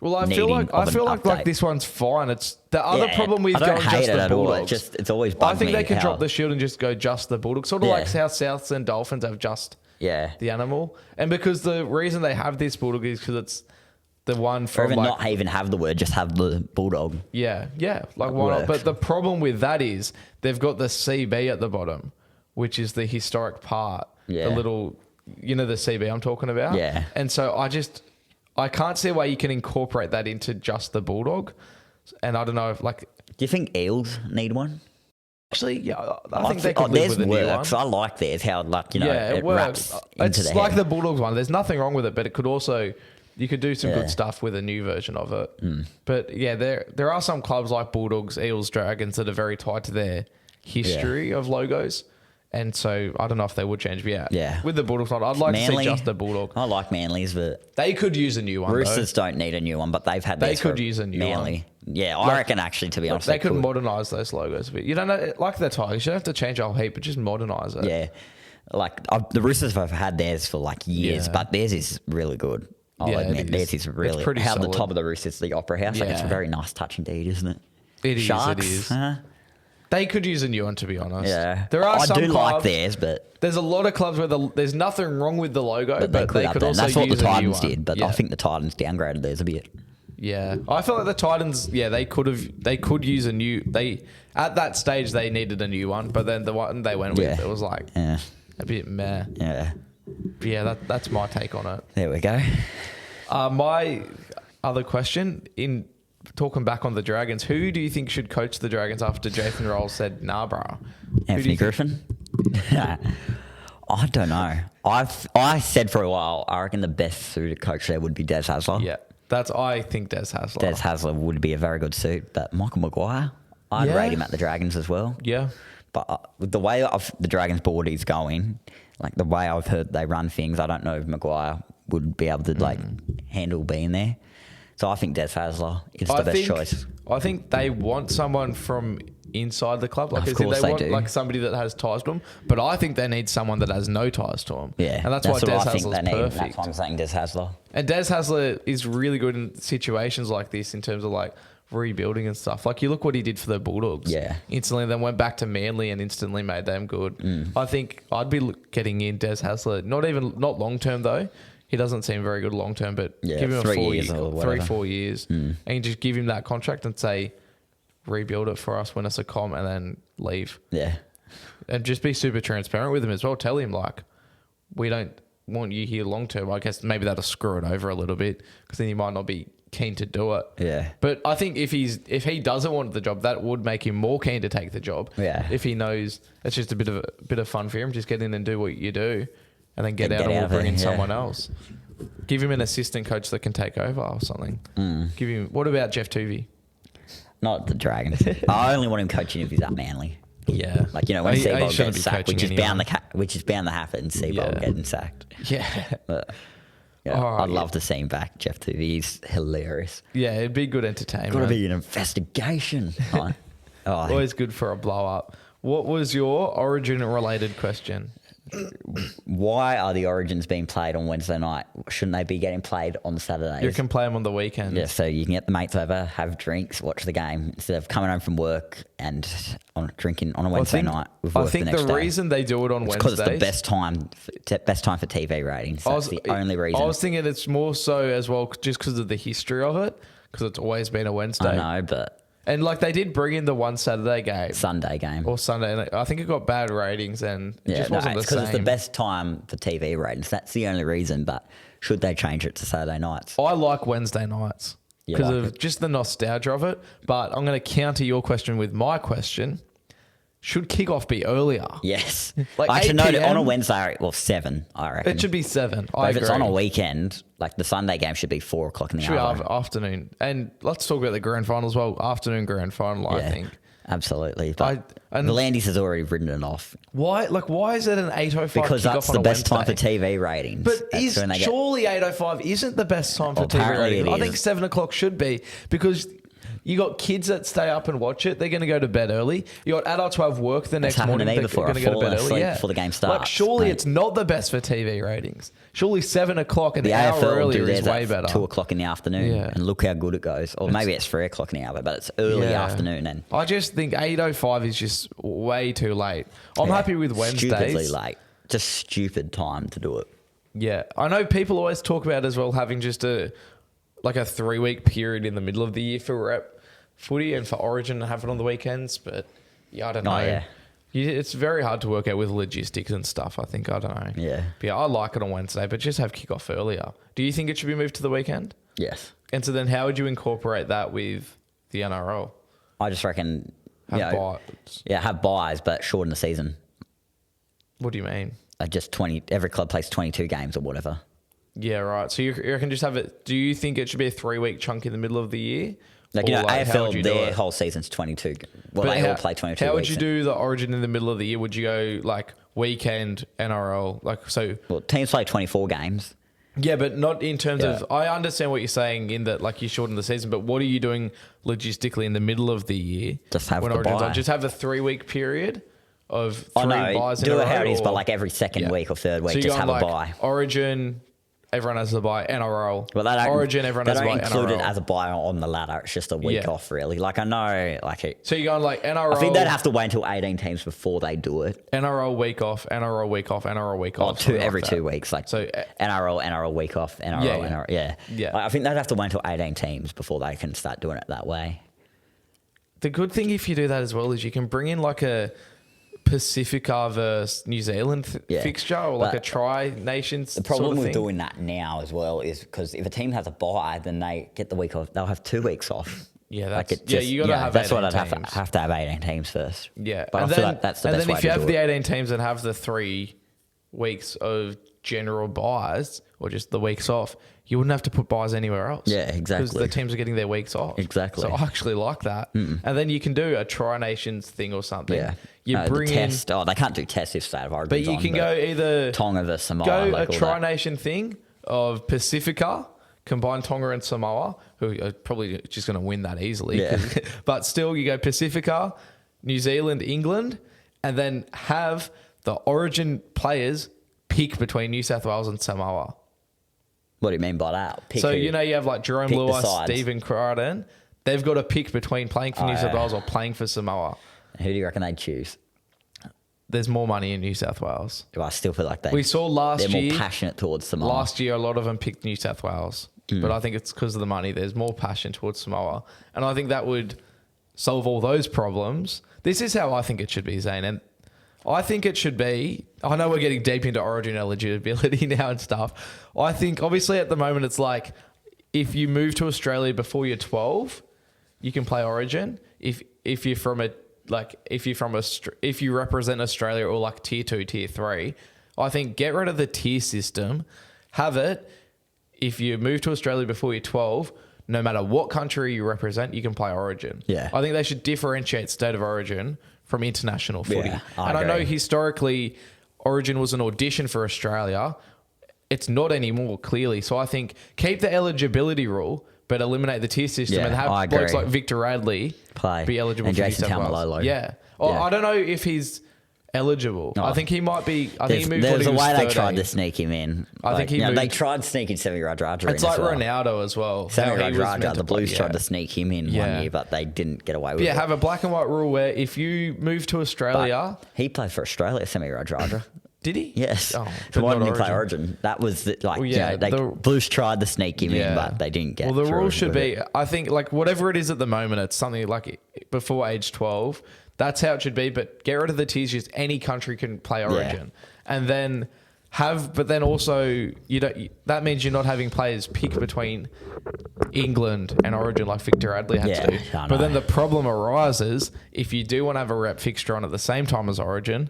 Well, I feel like this one's fine. It's the other problem with going just the Bulldogs. It's always bugged me. I think they can drop the shield and just go just the Bulldogs. Sort of like how Souths and Dolphins have just the animal. And because the reason they have this Bulldog is because it's the one from, or even not even have the word, just have the Bulldog. Yeah. Like why not? But the problem with that is they've got the CB at the bottom, which is the historic part. Yeah. The little, the CB I'm talking about. Yeah. And so I can't see why you can incorporate that into just the Bulldog. And I don't know if do you think Eels need one? Actually, yeah, I think they could live with a new one. I like theirs, how it works. It's like the Bulldogs one. There's nothing wrong with it, but it could also You could do some good stuff with a new version of it. But yeah, there are some clubs like Bulldogs, Eels, Dragons that are very tied to their history of logos. And so I don't know if they would change. But yeah. With the Bulldogs, I'd like to see just the Bulldog. I like Manly's, but they could use a new one. Roosters don't need a new one, but they've had. They could use a new Manly. one. Yeah, I reckon actually, to be honest, they could modernise those logos a bit. You don't know, like the Tigers, you don't have to change a whole heap, but just modernise it. Yeah, like the Roosters have had theirs for like years, but theirs is really good. I'll admit, theirs is really pretty how solid. the top of the Roosters, the Opera House, like it's a very nice touch indeed, isn't it? It Sharks, is. They could use a new one, to be honest. Yeah, there are some clubs, like theirs, but there's a lot of clubs where there's nothing wrong with the logo, but they could also that's what the use a new Titans one. did. But I think the Titans downgraded theirs a bit. Yeah, I feel like the Titans. Yeah, they could use a new. At that stage they needed a new one, but then the one they went with it was like a bit meh. Yeah, that's my take on it. There we go. My other question in. Talking back on the Dragons, who do you think should coach the Dragons after Jason Rolls said, nah, bro? Anthony Griffin? I don't know. I said for a while, I reckon the best suited coach there would be Des Hasler. Yeah, I think Des Hasler. Des Hasler would be a very good suit, but Michael Maguire, I'd rate him at the Dragons as well. Yeah. But with the way the Dragons board is going, like the way I've heard they run things, I don't know if Maguire would be able to handle being there. So I think Des Hasler is the best choice. I think they want someone from inside the club. Like, of course they want do. Like somebody that has ties to them. But I think they need someone that has no ties to them. Yeah, and that's why Des Hasler's perfect. That's why I'm saying Des Hasler. And Des Hasler is really good in situations like this in terms of like rebuilding and stuff. Like you look what he did for the Bulldogs. Yeah. Instantly, then went back to Manly and instantly made them good. I think I'd be getting in Des Hasler. Not long term though. He doesn't seem very good long term, but give him 3 years or whatever. 3-4 years, and just give him that contract and say, rebuild it for us, win us a comp, and then leave. Yeah, and just be super transparent with him as well. Tell him like, we don't want you here long term. I guess maybe that'll screw it over a little bit because then he might not be keen to do it. Yeah, but I think if he doesn't want the job, that would make him more keen to take the job. Yeah, if he knows it's just a bit of fun for him, just get in and do what you do. And then get out and we'll bring in someone else. Give him an assistant coach that can take over or something. Give him. What about Jeff Tuvey? Not the Dragons. I only want him coaching if he's at Manly. Yeah, like when Seabold gets sacked, which is bound to happen. Seabold getting sacked. Yeah, but, I'd love to see him back. Jeff Tuvey, he's hilarious. Yeah, it'd be good entertainment. Got to be an investigation. Always good for a blow up. What was your Origin related question? Why are the Origins being played on Wednesday night? Shouldn't they be getting played on Saturdays? You can play them on the weekend. Yeah, so you can get the mates over, have drinks, watch the game instead of coming home from work and drinking on a Wednesday night. I think the reason they do it on Wednesdays because it's the best time for TV ratings. That's the only reason. I was thinking it's more so as well just because of the history of it, because it's always been a Wednesday. I know, but. And like they did bring in the one Sunday game. Or Sunday. And I think it got bad ratings and it just wasn't the same. Because it's the best time for TV ratings. That's the only reason. But should they change it to Saturday nights? I like Wednesday nights because of just the nostalgia of it. But I'm going to counter your question with my question. Should kickoff be earlier? Yes. Like I should know that on a Wednesday, 7, I reckon. It should be 7. But if it's on a weekend, like the Sunday game should be 4 o'clock in the afternoon. Afternoon. And let's talk about the grand final as well. Afternoon grand final, I think. Absolutely. But the Landis has already written it off. Why? Like, why is it an 8:05 Because kickoff that's on the a best Wednesday? time for TV ratings. But surely 8:05 isn't the best time for TV ratings? I think 7 o'clock should be because you got kids that stay up and watch it. They're going to go to bed early. You got adults who have work the next morning. They're going to go to bed early. Before the game starts. Like, surely it's not the best for TV ratings. Surely 7 o'clock an the hour AFL earlier is way better. 2 o'clock in the afternoon, and look how good it goes. Or maybe it's 3 o'clock in the hour, but it's early afternoon. And I just think 8:05 is just way too late. I'm happy with Wednesdays. Stupidly late. Just stupid time to do it. Yeah, I know people always talk about as well having just a 3-week period in the middle of the year for rep footy and for Origin and have it on the weekends, but I don't know. It's very hard to work out with logistics and stuff. I think I don't know. Yeah, but I like it on Wednesday, but just have kickoff earlier. Do you think it should be moved to the weekend? Yes. And so then, how would you incorporate that with the NRL? I just reckon have buys. Yeah, have buys, but shorten the season. What do you mean? Just 20. Every club plays 22 games or whatever. Yeah, right. So you reckon just have it? Do you think it should be a 3-week chunk in the middle of the year? Like, Or, you know, how would AFL, you do their it? whole season's 22. Well, But they all play 22 How would weeks. you do the Origin in the middle of the year? Would you go like weekend NRL? Like so? Well, teams play 24 games. Yeah, but not in terms Yeah. of. I understand what you're saying in that, like, you shorten the season. But what are you doing logistically in the middle of the year? Just have when the Origin's bye. on? Just have a 3-week period of 3 Oh, no, buys in do a it how row, it is, but or- like every second Yeah. week or third So week, you're just have going, a like, bye. Origin, everyone has a bye. NRL, Well, they don't, Origin, everyone they has a don't bye. include it NRL. as a buy on the ladder. It's just a week Yeah. off, really. Like, I know, like, So you're going like NRL. I think they'd have to wait until 18 teams before they do it. NRL week off, NRL week off, NRL week Or off. two something every like 2 that. weeks, like So, NRL week off, NRL, Yeah, yeah. NRL, yeah. Yeah. Like, I think they'd have to wait until 18 teams before they can start doing it that way. The good thing if you do that as well is you can bring in like a Pacifica versus New Zealand Yeah. fixture or like But a Tri-Nations The problem sort of with thing. doing that now as well is because if a team has a bye, then they get the week off. They'll have 2 weeks off. Yeah, Like, that's, it yeah, just- you got to have that's what 18 I'd teams. have to have 18 teams first. Yeah, But and I feel then, like that's the and best then way if you to have do the it. 18 teams and have the 3 weeks of general buys or just the weeks off, you wouldn't have to put buys anywhere else. Yeah, Because exactly. the teams are getting their weeks off. Exactly. So I actually like that. And then you can do a Tri-Nations thing or something. Yeah. You The bring in, test. Oh, they can't do tests if State of Origin. but you can go either Tonga versus Samoa. go like a all that. Tri-Nation thing of Pacifica, combine Tonga and Samoa, who are probably just going to win that easily. Yeah. But still, you go Pacifica, New Zealand, England, and then have the Origin players pick between New South Wales and Samoa. What do you mean by that? Pick So, who? you know, you have like Jerome Pick the Lewis, sides. Stephen Crichton. They've got to pick between playing for Oh, New South yeah. Wales or playing for Samoa. Who do you reckon they'd choose? There's more money in New South Wales. Well, I still feel like We saw last they're year. more passionate towards Samoa. Last year, a lot of them picked New South Wales, but I think it's because of the money. There's more passion towards Samoa, and I think that would solve all those problems. This is how I think it should be, Zane, and I think it should be. I know we're getting deep into Origin eligibility now and stuff. I think obviously at the moment it's like if you move to Australia before you're 12, you can play Origin. If you're from a if you represent Australia or like tier 2, tier 3, I think get rid of the tier system. Have it. If you move to Australia before you're 12, no matter what country you represent, you can play Origin. Yeah. I think they should differentiate state of origin from international footy. Yeah, I agree. know historically Origin was an audition for Australia. It's not anymore, clearly. So I think keep the eligibility rule, but eliminate the tier system Yeah, and I have blokes agree. like Victor Radley Play. be eligible And for Jason New South Wales. Taumalolo. Yeah. Well, Yeah. I don't know if he's eligible. Oh. I think he might be. I think he moved There's when he a was way they 13. tried to sneak him in. I think he they moved- tried sneaking Sammy Radradra in It's like as well. Ronaldo as well. Sammy how he was meant Radradra, to the play, Blues yeah. tried to sneak him in Yeah. one year, but they didn't get away with Yeah, it. have a black and white rule where if you move to Australia, He played for Australia, Sammy Radradra. did he? Yes. Oh, so but why not didn't he play Origin. Origin? That was Well, yeah, they the- Blues tried to sneak him in, but they didn't get. Well, the through rule should with be, it. I think, like whatever it is at the moment, it's something like before age 12. That's how it should be. But get rid of the tiers. Just any country can play Origin, and then but then also you don't. That means you're not having players pick between England and Origin like Victor Radley had Yeah, to. I But know. then the problem arises if you do want to have a rep fixture on at the same time as Origin.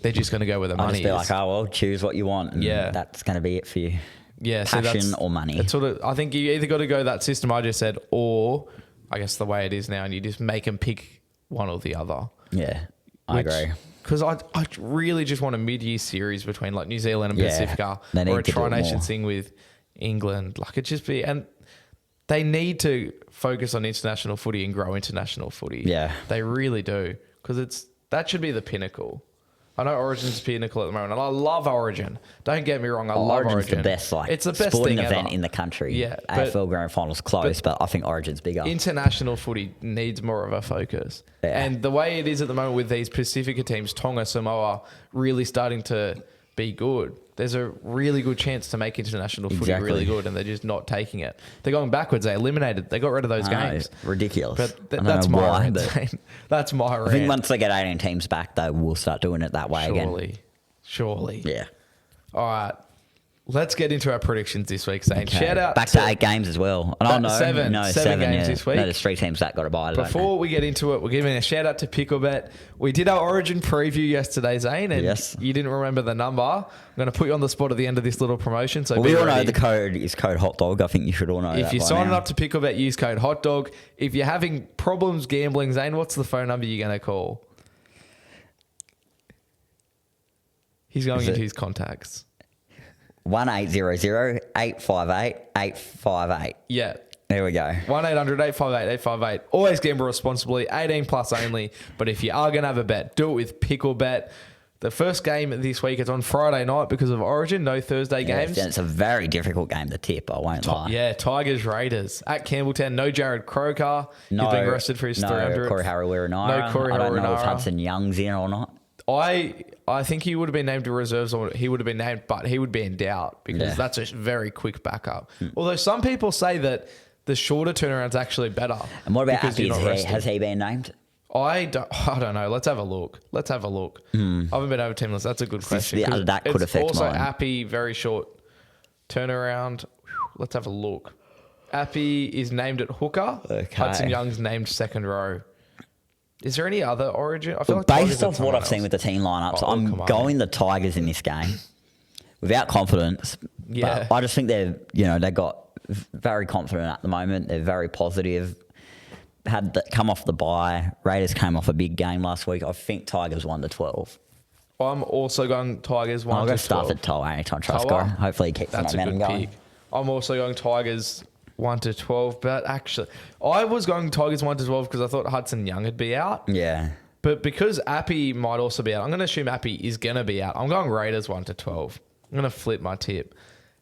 They're just going to go where the I'll money just be is. like, oh well, choose what you want. And Yeah. that's going to be it for you. Yeah, so Passion that's- or money. It's sort of. I think you either got to go that system I just said, or I guess the way it is now, and you just make them pick one or the other. Yeah, I agree. Because I really just want a mid-year series between like New Zealand and Yeah, Pacifica, they need or a to do it Tri-Nation more. thing with England. Like it just be, and they need to focus on international footy and grow international footy. Yeah. they really do, because that should be the pinnacle. I know Origin's pinnacle at the moment, and I love Origin. Don't get me wrong, I love Origin's Origin. the best, it's the best sporting thing event ever. in the country. Yeah, but- AFL Grand Finals close, but I think Origin's bigger. International footy needs more of a focus. Yeah. And the way it is at the moment with these Pacifica teams, Tonga, Samoa, really starting to be good, there's a really good chance to make international footy Exactly. really good, and they're just not taking it. They're going backwards. They eliminated. They got rid of those I know, games. ridiculous. But I don't that's know my why, rant. but Zane. That's my rant. I think once they get 18 teams back, they will start doing it that way again. Surely. Yeah. All right. Let's get into our predictions this week, Zane. Okay. Shout out back to 8 games as well. I don't know. Seven games this week. No, there's 3 teams that got a bye. Before we get into it, we're giving a shout out to Picklebet. We did our Origin preview yesterday, Zane, and you didn't remember the number. I'm going to put you on the spot at the end of this little promotion. So we all know the code is code HOTDOG. I think you should all know that. If you're signing up to Picklebet, use code HOTDOG. If you're having problems gambling, Zane, what's the phone number you're going to call? He's going into his contacts. 1-800-858-858. Yeah. There we go. 1-800-858-858. Always gamble responsibly. 18 plus only. But if you are going to have a bet, do it with Picklebet. The first game this week is on Friday night because of Origin. No Thursday games. It's a very difficult game to tip. I won't lie. Yeah, Tigers Raiders at Campbelltown. No Jared Croker. He's been arrested for his 300. No Corey Harawira-Naera. No Corey I don't know Harawira-Naera. if Hudson Young's in or not. I think he would have been named to reserves, or he would have been named, but he would be in doubt because that's a very quick backup. Although some people say that the shorter turnaround's actually better. And what about Appy? Has he been named? I don't know. Let's have a look. I haven't been over team list. That's a good question. That could affect also mine. Appy, very short turnaround. Let's have a look. Appy is named at hooker. Okay. Hudson Young's named second row. Is there any other Origin? I feel like based off what I've seen with the team lineups, I'm going the Tigers in this game without confidence. Yeah. But I just think they got very confident at the moment. They're very positive. Come off the bye. Raiders came off a big game last week. I think Tigers 1-12. I'm also going Tigers 1-12. I'll go Stafford Toa anytime try score. Hopefully he keeps the momentum going. Pick. I'm also going Tigers 1-12, but actually, I was going Tigers 1-12 because I thought Hudson Young would be out. Yeah. But because Appy might also be out, I'm going to assume Appy is going to be out. I'm going Raiders 1-12. I'm going to flip my tip.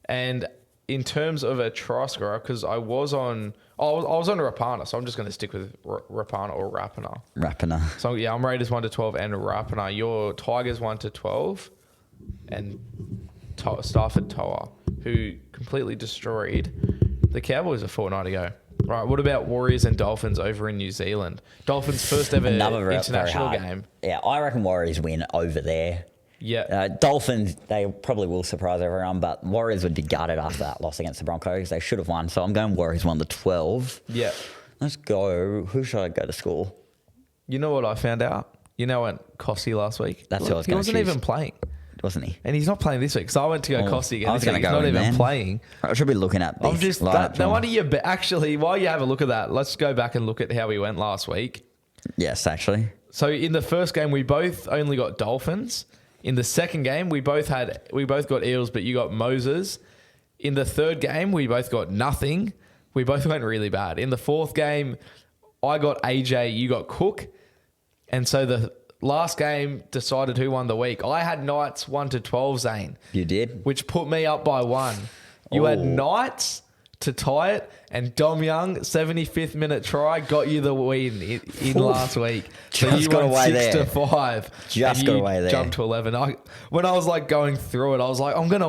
And in terms of a try scorer, because I was on Rapana, so I'm just going to stick with Rapana or Rapana. Rapana. So yeah, I'm Raiders 1-12 and Rapana. Your Tigers 1-12 and Stafford Toa, who completely destroyed the Cowboys a fortnight ago. Right, what about Warriors and Dolphins over in New Zealand? Dolphins' first ever international game. Yeah, I reckon Warriors win over there. Yeah. Dolphins, they probably will surprise everyone, but Warriors would be gutted after that loss against the Broncos. They should have won, so I'm going Warriors 1-12. Yeah. Let's go. Who should I go to school? You know what I found out? You know what Kossi last week? That's what I was He going to choose. wasn't even playing. Wasn't he? And he's not playing this week. So I went to go Kossi again. I was going to go. He's not even playing. I should be looking at this. I'm just no wonder you. Actually, while you have a look at that, let's go back and look at how we went last week. Yes, actually. So in the first game, we both only got Dolphins. In the second game, we both got Eels, but you got Moses. In the third game, we both got nothing. We both went really bad. In the fourth game, I got AJ, you got Cook, and so the last game decided who won the week. I had Knights 1-12, Zane. You did? Which put me up by 1. You had Knights to tie it, and Dom Young, 75th minute try, got you the win in last week. So Just you got won away 6-5. Just got away there. Jumped to 11. When I was like going through it, I was like, I'm going to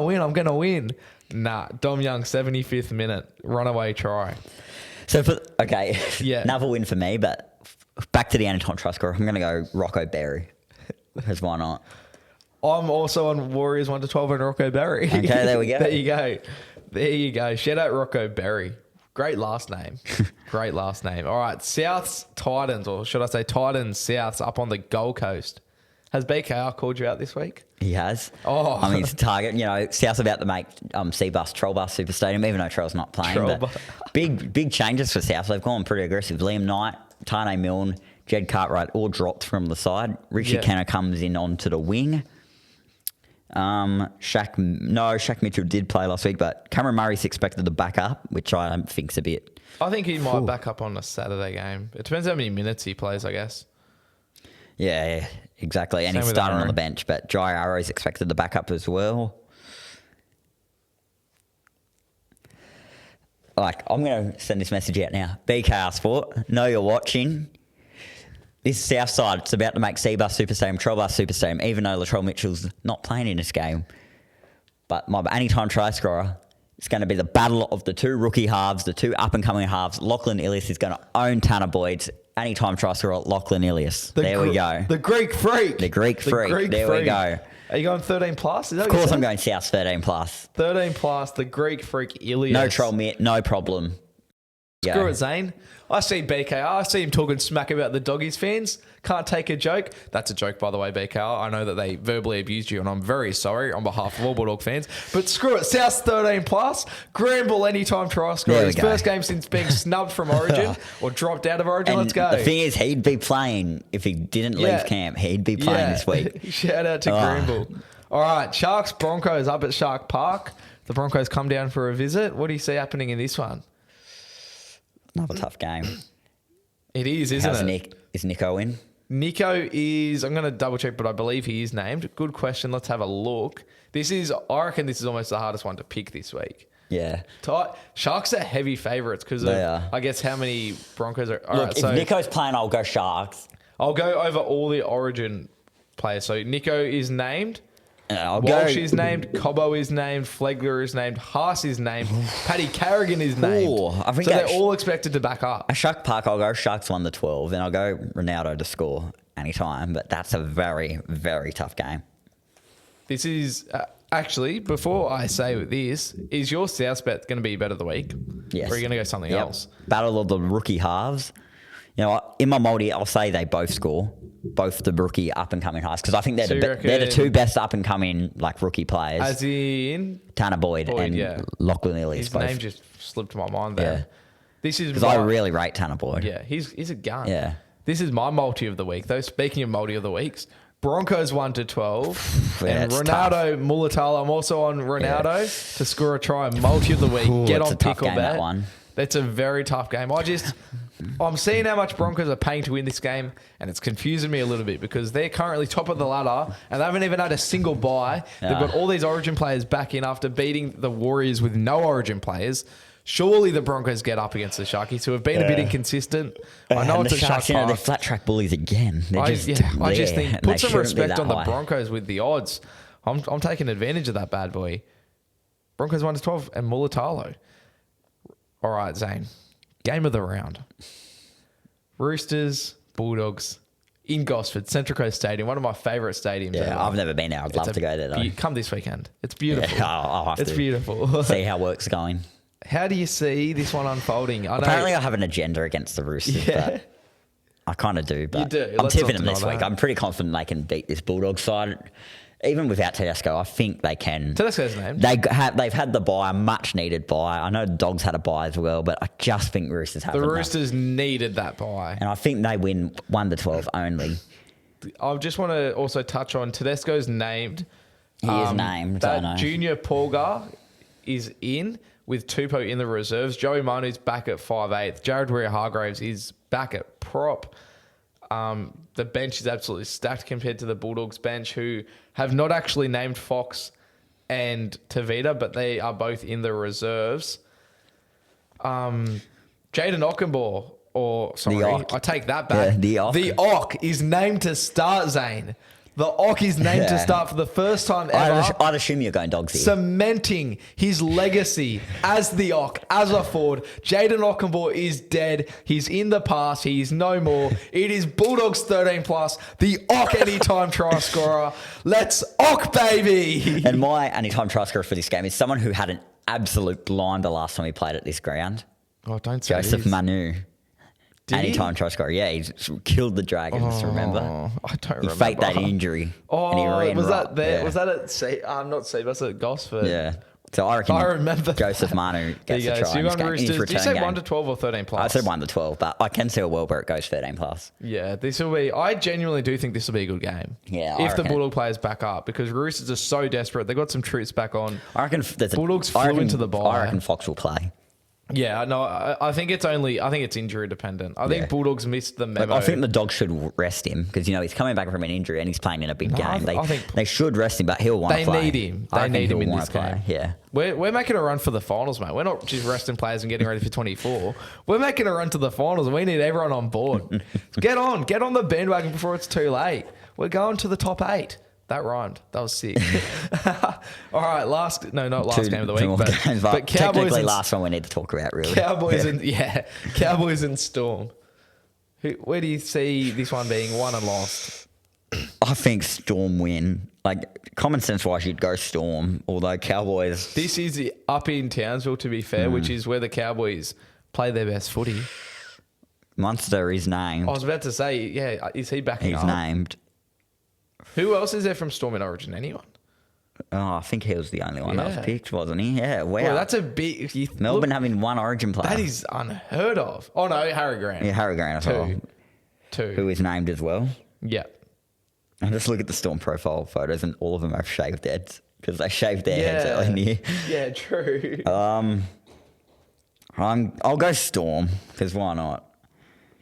win. Nah, Dom Young, 75th minute, runaway try. So, another win for me, but back to the Anaton try scorer. I'm going to go Rocco Berry. Because why not? I'm also on Warriors 1-12 and Rocco Berry. Okay, there we go. There you go. Shout out Rocco Berry. Great last name. Great last name. All right, Souths Titans, or should I say Titans Souths up on the Gold Coast. Has BKR called you out this week? He has. Oh. I mean, it's a target. South's about to make Troll Bus Super Stadium, even though Troll's not playing. Big changes for South. They've gone pretty aggressive. Liam Knight, Tane Milne, Jed Cartwright all dropped from the side. Richie Kenner comes in onto the wing. Shaq Mitchell did play last week, but Cameron Murray's expected to back up, which I think's a bit. I think he might back up on a Saturday game. It depends how many minutes he plays, I guess. Yeah, exactly. And he's starting on the bench, but Jai Arrow's expected to back up as well. I'm going to send this message out now. BKR Sport, know you're watching. This South side, it's about to make Seabus Super Stadium, Troll Bus Super Stadium, even though Latrell Mitchell's not playing in this game. But my anytime try scorer It's going to be the battle of the two rookie halves, the two up-and-coming halves. Lachlan Ilias is going to own Tanner Boyd's anytime try scorer, Lachlan Ilias. There we go. The Greek freak. The Greek freak. There we go. Are you going 13 plus? Is that of course I'm going South 13 plus. 13 plus, the Greek freak Ilias. No troll mitt, no problem. Screw it, Zane. I see BKR. I see him talking smack about the Doggies fans. Can't take a joke. That's a joke, by the way, BKR. I know that they verbally abused you, and I'm very sorry on behalf of all Bulldog fans. But screw it. South 13 plus. Gramble anytime try scorer. His first game since being snubbed from Origin or dropped out of Origin. And let's go. The thing is, he'd be playing if he didn't leave camp. He'd be playing this week. Shout out to Gramble. All right, Sharks Broncos up at Shark Park. The Broncos come down for a visit. What do you see happening in this one? Another tough game. It is, isn't it? Is Nico in? Nico is, I'm going to double check, but I believe he is named. Good question. Let's have a look. I reckon this is almost the hardest one to pick this week. Yeah. Sharks are heavy favourites because of, I guess, how many Broncos are. Look, if Nico's playing, I'll go Sharks. I'll go over all the Origin players. So Nico is named. Walsh is named, Cobbo is named, Flegler is named, Haas is named, Paddy Carrigan is named. I think so they're all expected to back up. At Shark Park, I'll go Sharks 1-12, and I'll go Ronaldo to score anytime. But that's a very, very tough game. This is actually, before I say this, is your South bet going to be bet of the week? Yes. Or are you going to go something else? Battle of the rookie halves. You know, in my multi, I'll say they both score. Both the rookie up-and-coming halves, because I think they're the two best up-and-coming rookie players. As in? Tanner Boyd and Lachlan Ilias. His name just slipped my mind there. Yeah. This is because I really rate Tanner Boyd. Yeah, he's a gun. Yeah. This is my multi of the week, though. Speaking of multi of the weeks, Broncos 1-12. And Ronaldo Mulatalo. I'm also on Ronaldo to score a try. Multi of the week. Get on pick or bet. That one. That's a very tough game. I'm seeing how much Broncos are paying to win this game, and it's confusing me a little bit because they're currently top of the ladder, and they haven't even had a single bye. They've got all these Origin players back in after beating the Warriors with no Origin players. Surely the Broncos get up against the Sharkies, who have been a bit inconsistent. I know it's a Shark Park. They're flat track bullies again. I just think put some respect on the Broncos with the odds. I'm taking advantage of that bad boy. Broncos 1-12 and Mulatalo. All right, Zane. Game of the round. Roosters, Bulldogs in Gosford, Central Coast Stadium, one of my favourite stadiums. Yeah, I've never been there. I'd love to go there, though. Come this weekend. It's beautiful. Yeah, I'll have to. It's beautiful. See how work's going. How do you see this one unfolding? Apparently, I have an agenda against the Roosters, but I kind of do. But you do. I'm tipping them this week. I'm pretty confident they can beat this Bulldogs side. Even without Tedesco, I think they can. Tedesco's named. They've had the bye, a much needed bye. I know the Dogs had a bye as well, but I just think Roosters have the Roosters needed that bye. And I think they win 1-12 only. I just want to also touch on Tedesco's named. He is named. I know. Junior Polgar is in with Tupou in the reserves. Joey Manu's back at 5'8". Jared Warrior-Hargraves is back at prop. The bench is absolutely stacked compared to the Bulldogs bench, who have not actually named Fox and Tavita, but they are both in the reserves. Jaden Ockenbaugh, I take that back. Yeah, the Ock is named to start, Zane. The Ock is named to start for the first time ever. I'd assume you're going Dogs here. Cementing his legacy as the Ock, as a forward. Jaden Ockenbaugh is dead. He's in the past. He is no more. It is Bulldogs 13 plus. The Ock anytime try scorer. Let's Ock, baby. And my anytime try scorer for this game is someone who had an absolute blinder last time he played at this ground. Oh, don't say Joseph Manu. Anytime try scorer. Yeah, he killed the Dragons, remember? I don't remember. He faked that injury. Oh, and he ran was right, that there? Yeah. Was that at Sea? Not Sea, was it at Gosford? Yeah. So I reckon Joseph Manu gets a try. So you're on Roosters. Did you say 1-12 or 13 plus? I said 1-12, but I can see a world where it goes 13 plus. Yeah, this will be. I genuinely do think this will be a good game. Yeah, if the Bulldog players back up, because Roosters are so desperate, they got some troops back on. I reckon Bulldogs flew into the bye. I reckon Fox will play. Yeah, no, I think it's injury dependent. I think Bulldogs missed the memo. I think the Dogs should rest him because he's coming back from an injury and he's playing in a big game. They should rest him, but he'll want to play. They need him. They need him in this game. Yeah, we're making a run for the finals, mate. We're not just resting players and getting ready for 24. We're making a run to the finals, and we need everyone on board. Get on the bandwagon before it's too late. We're going to the top 8. That rhymed. That was sick. All right, not last game of the two week, more but, games, but Cowboys technically and last one we need to talk about, really. Cowboys and Storm. Where do you see this one being won and lost? I think Storm win. Like, common sense wise, you'd go Storm, although Cowboys... This is up in Townsville, to be fair, which is where the Cowboys play their best footy. Munster is named. I was about to say, is he backing up? He's named. Who else is there from Storm in Origin? Anyone? Oh, I think he was the only one that was picked, wasn't he? Yeah, wow. Well, that's a big... Melbourne having one Origin player. That is unheard of. Oh, no, Harry Grant. Yeah, Harry Grant as well. Two. Who is named as well. Yeah. And just look at the Storm profile photos and all of them have shaved heads because they shaved their heads early in the year. Yeah, true. I'll go Storm because why not?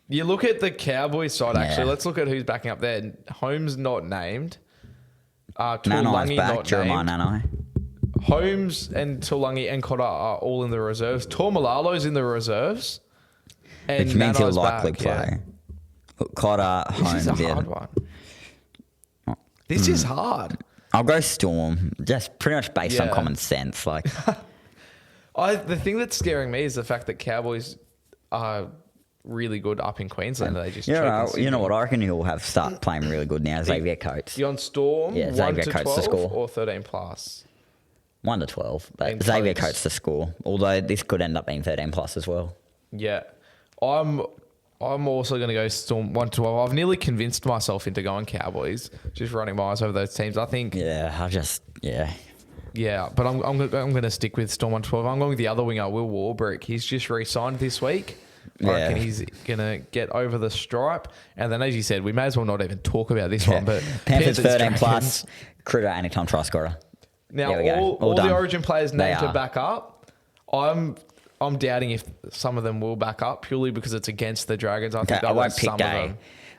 You look at the Cowboys side, actually. Let's look at who's backing up there. Holmes not named. Nanai's back, Jeremiah Nanai. Holmes and Tulangi and Cotter are all in the reserves. Tormalalo's in the reserves. And which means he'll Nanai's likely back, play. Cotter, Holmes, This is a hard one. This is hard. I'll go Storm, just pretty much based on common sense. Like, the thing that's scaring me is the fact that Cowboys are really good up in Queensland. They just you know what? I reckon he'll start playing really good now. Xavier Coates. You on Storm? Yeah, Xavier Coates to score. Or 13 plus? 1 to 12. But Xavier Coates to score. Although this could end up being 13 plus as well. Yeah. I'm also going to go Storm 1 to 12. I've nearly convinced myself into going Cowboys, just running my eyes over those teams. I think. Yeah, Yeah, but I'm going to stick with Storm 1 to 12. I'm going with the other winger, Will Warbrick. He's just re-signed this week. I reckon he's going to get over the stripe. And then, as you said, we may as well not even talk about this one. But Panthers 13 plus, Critter anytime try scorer. Now, all the Origin players named to back up. I'm doubting if some of them will back up purely because it's against the Dragons. I won't pick a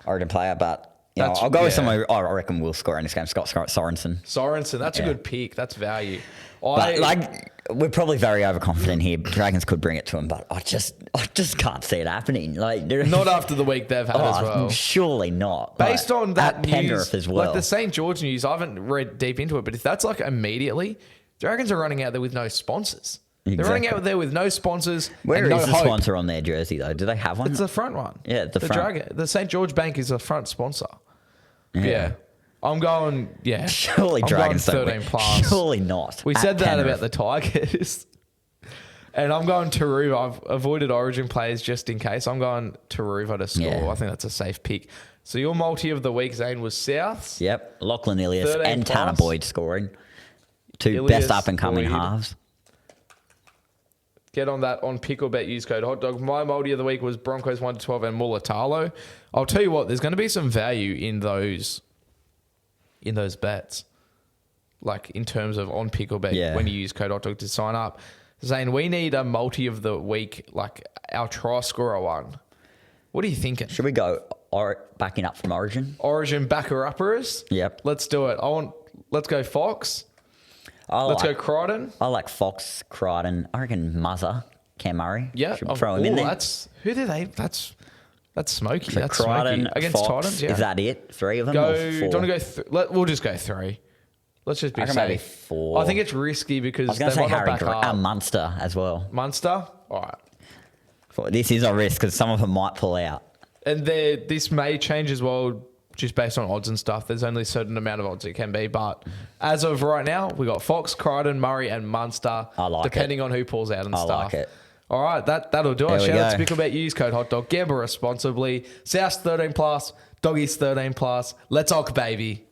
Origin player, but I'll go with someone I reckon will score in this game. Scott Sorensen. That's a good pick. That's value. We're probably very overconfident here. Dragons could bring it to them, but I just can't see it happening. Not after the week they've had as well. Surely not. Based on that news, Penrith as well. Like the St. George news, I haven't read deep into it, but if that's like immediately, Dragons are running out there with no sponsors. Exactly. They're running out there with no sponsors. Where and is no the hope. Sponsor on their jersey though? Do they have one? It's the front one. Yeah, the front. The St. George Bank is the front sponsor. Yeah. I'm going, Surely Dragons don't 13 win. plus. Surely not. We said that about the Tigers. And I'm going Taruva. I've avoided Origin players just in case. I'm going Taruva to score. Yeah. I think that's a safe pick. So your multi of the week, Zane, was Souths. Yep. Lachlan Ilias and plus. Tanner Boyd scoring. Two best up-and-coming halves. Get on that on Picklebet. Use code HOTDOG. My multi of the week was Broncos 1 to 12 and Mulatalo. I'll tell you what, there's going to be some value in those bets. Like in terms of on Picklebet when you use code HOTDOG to sign up. Zane, we need a multi of the week, like our try scorer one. What are you thinking? Should we go backing up from Origin? Origin backer-uppers? Yep. Let's do it. Let's go Fox. Let's go Crichton. I like Fox, Crichton. I reckon Muzzer, Cam Murray. Yeah. Should throw him in there. That's smoky. So That's Crichton, smoky. Against Fox, Titans, yeah. Is that it? 3 of them? Do or 4? you want to go? We'll just go 3. Let's just be safe. Maybe 4. I think it's risky because I was going to they say might not back up. Munster as well. Munster? All right. This is a risk because some of them might pull out. And this may change as well just based on odds and stuff. There's only a certain amount of odds it can be. But as of right now, we got Fox, Crichton, Murray and Munster. I like depending on who pulls out and stuff. I like it. All right, that'll do it. Shout out to Picklebet. Use code HOTDOG. Gamble responsibly. South 13 plus. Doggies 13 plus. Let's ock, baby.